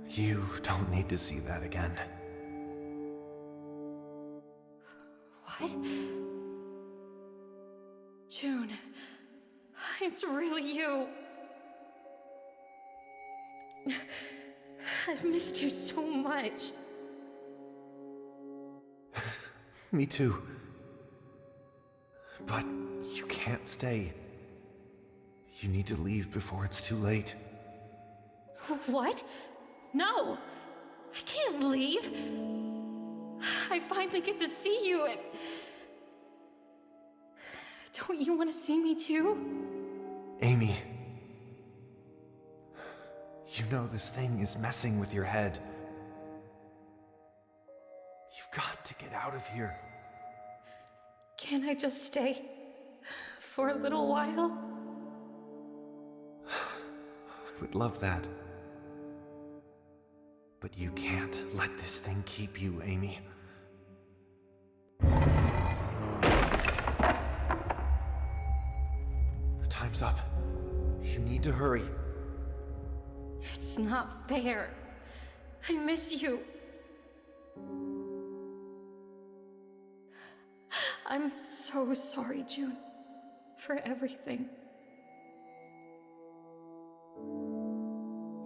You don't need to see that again. What? June, it's really you. I've missed you so much. Me too. But you can't stay. You need to leave before it's too late. What? No! I can't leave! I finally get to see you and... Don't you want to see me too? Amy. You know this thing is messing with your head. You've got to get out of here. Can I just stay? For a little while? would love that. But you can't let this thing keep you, Amy. Time's up. You need to hurry. It's not fair. I miss you. I'm so sorry, June, for everything.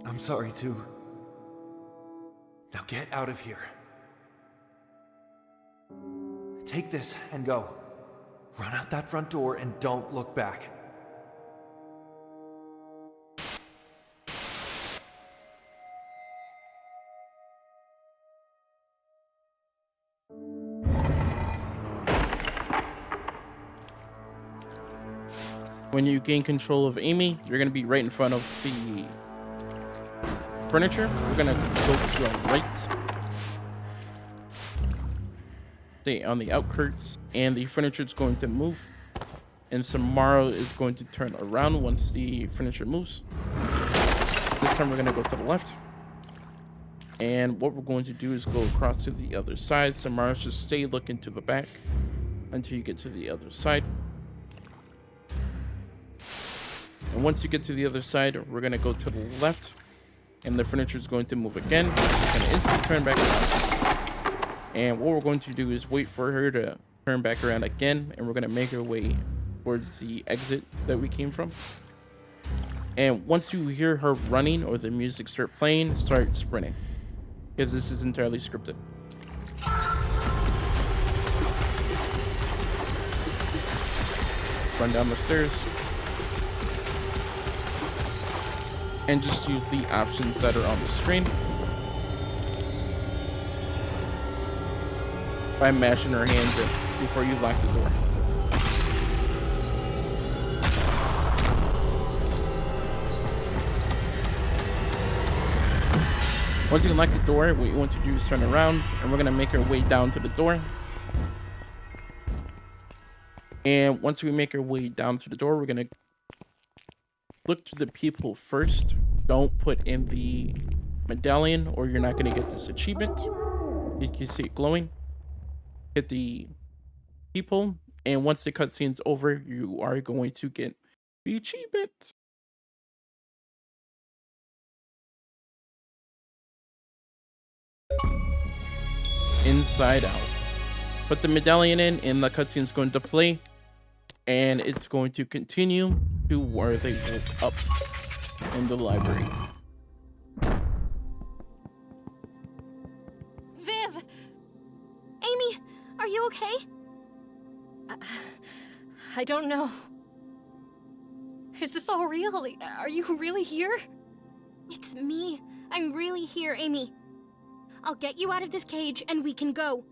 I'm sorry too. Now get out of here. Take this and go. Run out that front door and don't look back. When you gain control of Amy, you're going to be right in front of the furniture. We're going to go to the right. Stay on the outskirts, and the furniture is going to move. And Samara is going to turn around once the furniture moves. This time we're going to go to the left. And what we're going to do is go across to the other side. Samara should stay looking to the back until you get to the other side. And once you get to the other side, we're going to go to the left. And the furniture is going to move again. She's going to instantly turn back around. And what we're going to do is wait for her to turn back around again. And we're going to make our way towards the exit that we came from. And once you hear her running or the music start playing, start sprinting. Because this is entirely scripted. Run down the stairs. And just use the options that are on the screen by mashing her hands in before you lock the door. Once you unlock the door, what you want to do is turn around, and we're going to make our way down to the door. And once we make our way down to the door, we're going to look to the people first. Don't put in the medallion or you're not going to get this achievement. You can see it glowing. Hit the people, and once the cutscene's over, you are going to get the achievement. Inside Out. Put the medallion in, and the cutscene's going to play, and it's going to continue to where they woke up in the library. Viv! Amy, are you okay? I don't know. Is this all real? Are you really here? It's me. I'm really here, Amy. I'll get you out of this cage and we can go.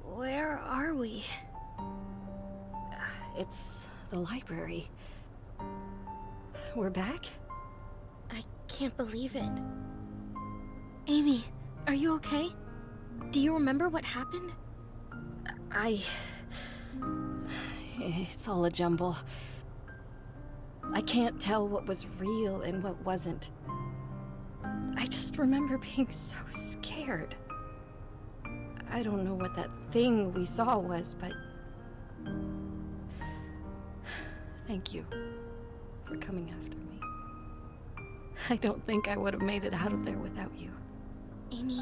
Where are we? It's the library. We're back? I can't believe it. Amy, are you okay? Do you remember what happened? It's all a jumble. I can't tell what was real and what wasn't. I just remember being so scared. I don't know what that thing we saw was, but... Thank you for coming after me. I don't think I would have made it out of there without you. Amy,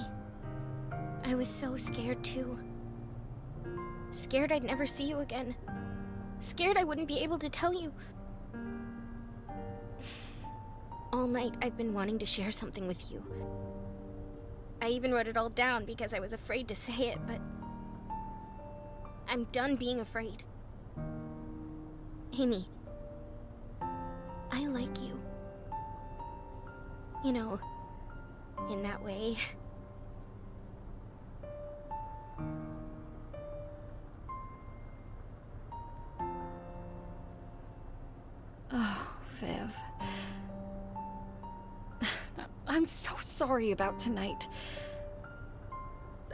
I was so scared too. Scared I'd never see you again. Scared I wouldn't be able to tell you. All night I've been wanting to share something with you. I even wrote it all down because I was afraid to say it, but... I'm done being afraid. Amy, I like you. You know, in that way. Oh, Viv. I'm so sorry about tonight.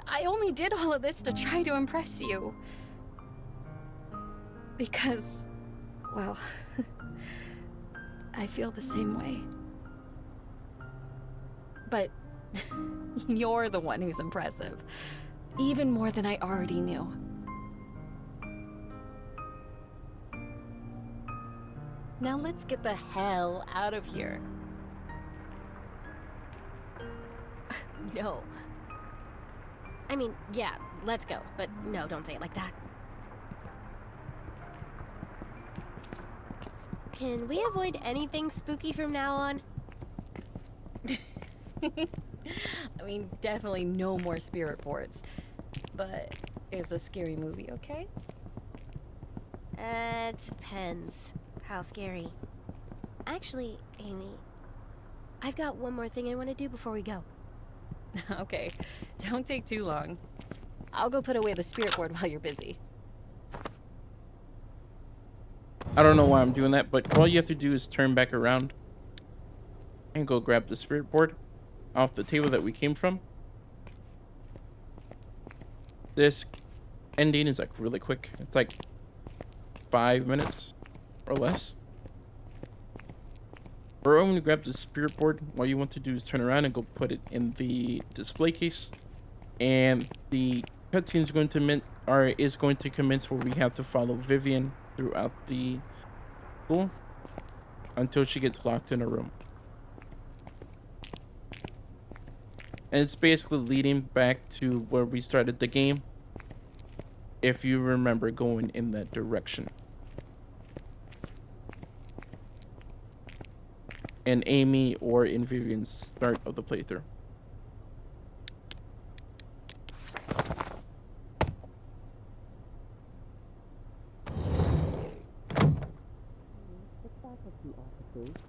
I only did all of this to try to impress you. Because, well, I feel the same way. But you're the one who's impressive. Even more than I already knew. Now let's get the hell out of here. No. I mean, yeah, let's go. But no, don't say it like that. Can we avoid anything spooky from now on? I mean, definitely no more spirit boards. But is a scary movie okay? It depends. How scary. Actually, Amy, I've got one more thing I want to do before we go. Okay, don't take too long. I'll go put away the spirit board while you're busy. I don't know why I'm doing that, but all you have to do is turn back around and go grab the spirit board off the table that we came from. This ending is like really quick. It's like 5 minutes or less. Or when you grab the spirit board, all you want to do is turn around and go put it in the display case, and the cutscene is going to commence where we have to follow Vivian throughout the school until she gets locked in a room. And it's basically leading back to where we started the game, if you remember going in that direction. In Amy or in Vivian's start of the playthrough.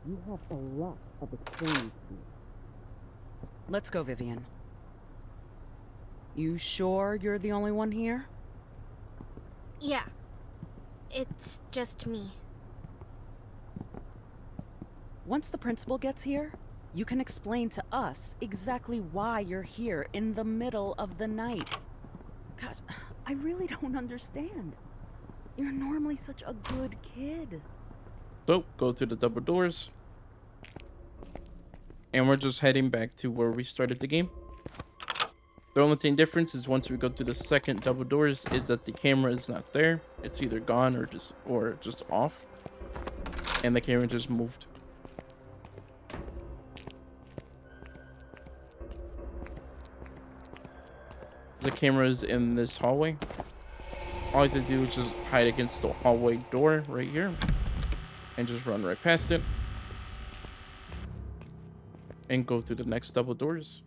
You have a lot of experience. Let's go, Vivian. You sure you're the only one here? Yeah. It's just me. Once the principal gets here, you can explain to us exactly why you're here in the middle of the night. Gosh, I really don't understand. You're normally such a good kid. So, go to the double doors. And we're just heading back to where we started the game. The only thing difference is once we go to the second double doors is that the camera is not there. It's either gone or just off. And the camera just moved. The camera is in this hallway. All I have to do is just hide against the hallway door right here and just run right past it and go through the next double doors.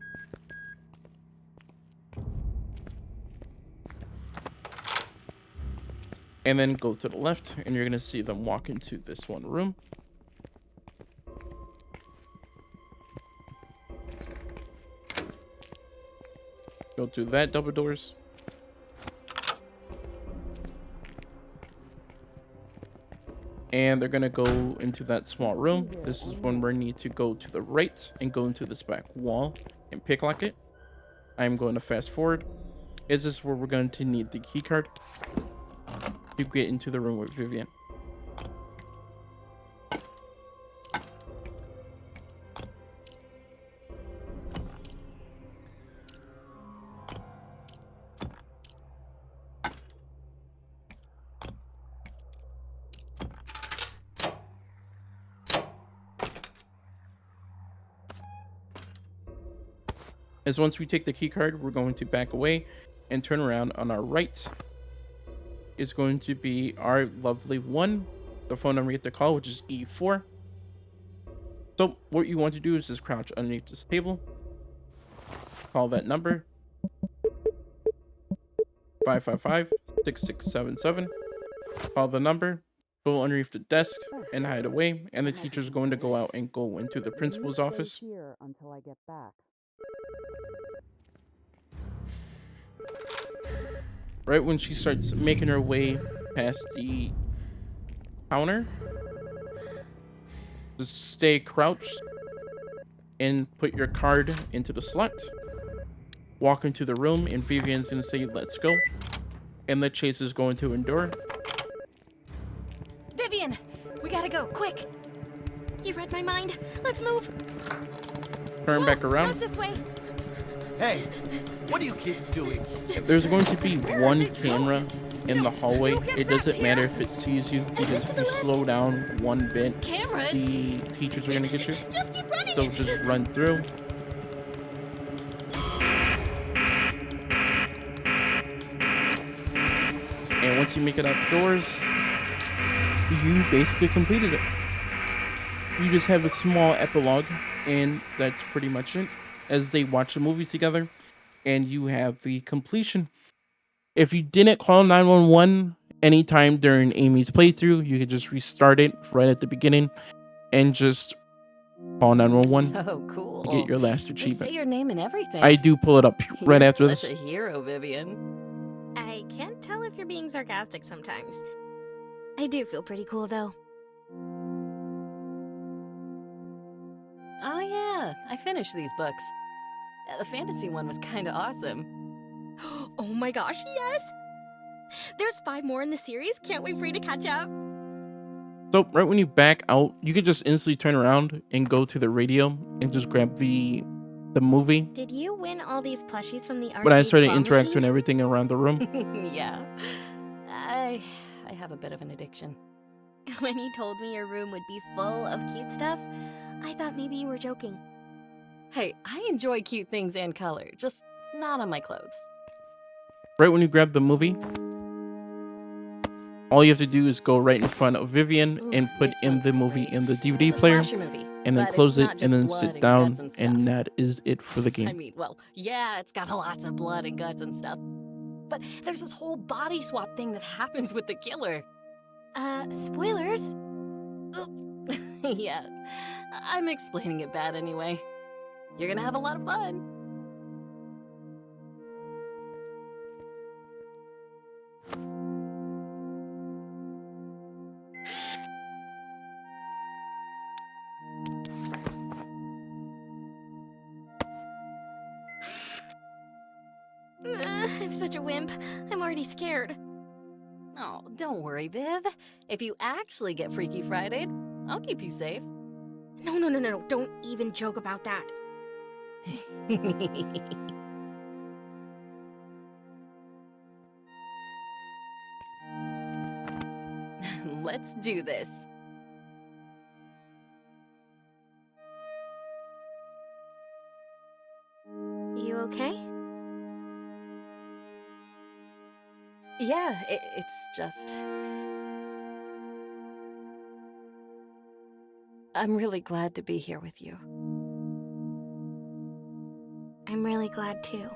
And then go to the left and you're gonna see them walk into this one room. Go through that double doors. And they're gonna go into that small room. This is when we need to go to the right and go into this back wall and picklock it. I'm going to fast forward. Is this where we're going to need the keycard to get into the room with Vivian? As once we take the key card, we're going to back away and turn around. On our right is going to be our lovely one, the phone number you have to call, which is E4. So what you want to do is just crouch underneath this table, call that number 555-6677, call the number, go underneath the desk and hide away, and the teacher's going to go out and go into the principal's office. Here until I get back. Right when she starts making her way past the counter, just stay crouched and put your card into the slot. Walk into the room, and Vivian's gonna say, "Let's go," and the chase is going to endure. Vivian, we gotta go, quick. You read my mind. Let's move. Turn back Not around. this way. Hey, what are you kids doing? There's going to be one camera in the hallway. It doesn't matter if it sees you, because if you slow down one bit, Cameras? the teachers are gonna get you. Just keep running. So just run through. And once you make it outdoors, you basically completed it. You just have a small epilogue, and that's pretty much it, as they watch a movie together, and you have the completion. If you didn't call 911 anytime during Amy's playthrough, you could just restart it right at the beginning and just call 911 So cool. to get your last They achievement. say your name and everything. I do pull it up right You're after such this. a hero, Vivian. I can't tell if you're being sarcastic sometimes. I do feel pretty cool, though. Oh yeah, I finished these books. The fantasy one was kinda awesome. Oh my gosh, yes! There's 5 more in the series. Can't wait for you to catch up. So right when you back out, you could just instantly turn around and go to the radio and just grab the movie. Did you win all these plushies from the arcade When I started claw interacting with machine? everything around the room, Yeah. I have a bit of an addiction. When you told me your room would be full of cute stuff, I thought maybe you were joking. Hey, I enjoy cute things and color, just not on my clothes. right when you grab the movie, all you have to do is go right in front of Vivian Ooh, and put this in one's the movie great. in the DVD It's a player, slasher movie, and then but close it's it, not and just then blood sit and down, guts and stuff. and that is it for the I game. mean, well, yeah, it's got lots of blood and guts and stuff. But there's this whole body swap thing that happens with the killer. Spoilers? Yeah, I'm explaining it bad anyway. You're gonna have a lot of fun. I'm such a wimp. I'm already scared. Oh, don't worry, Viv. If you actually get Freaky Friday'd, I'll keep you safe. No. Don't even joke about that. Let's do this. You okay? Yeah, it's just... I'm really glad to be here with you. I'm really glad too.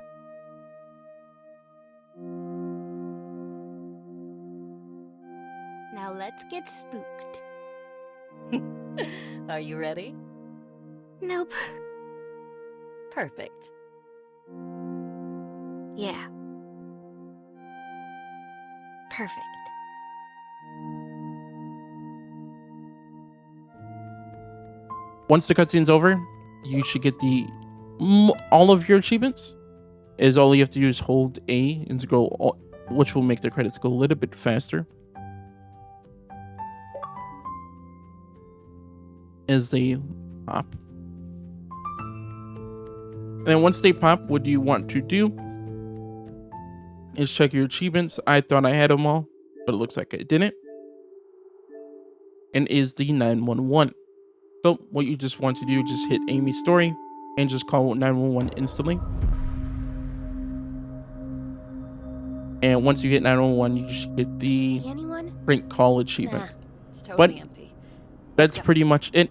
Now let's get spooked. Are you ready? Nope. Perfect. Yeah. Perfect. Once the cutscene's over, you should get all of your achievements. Is all you have to do is hold A and scroll, which will make the credits go a little bit faster as they pop. And then once they pop, what you want to do is check your achievements. I thought I had them all, but it looks like I didn't. And is the 911. So what you just want to do, just hit Amy's story and just call 911 instantly. And once you hit 911, you just hit the See anyone? prank call achievement. Nah, it's totally But empty. that's Go. pretty much it.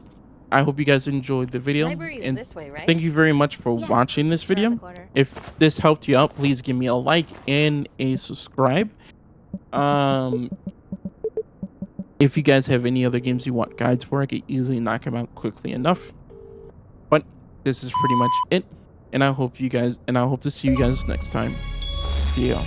I hope you guys enjoyed the video. Library is And this way, right? thank you very much for Yeah, watching it's this just around video. the corner. If this helped you out, please give me a like and a subscribe. If you guys have any other games you want guides for, I could easily knock them out quickly enough. But this is pretty much it. And I hope to see you guys next time. See ya.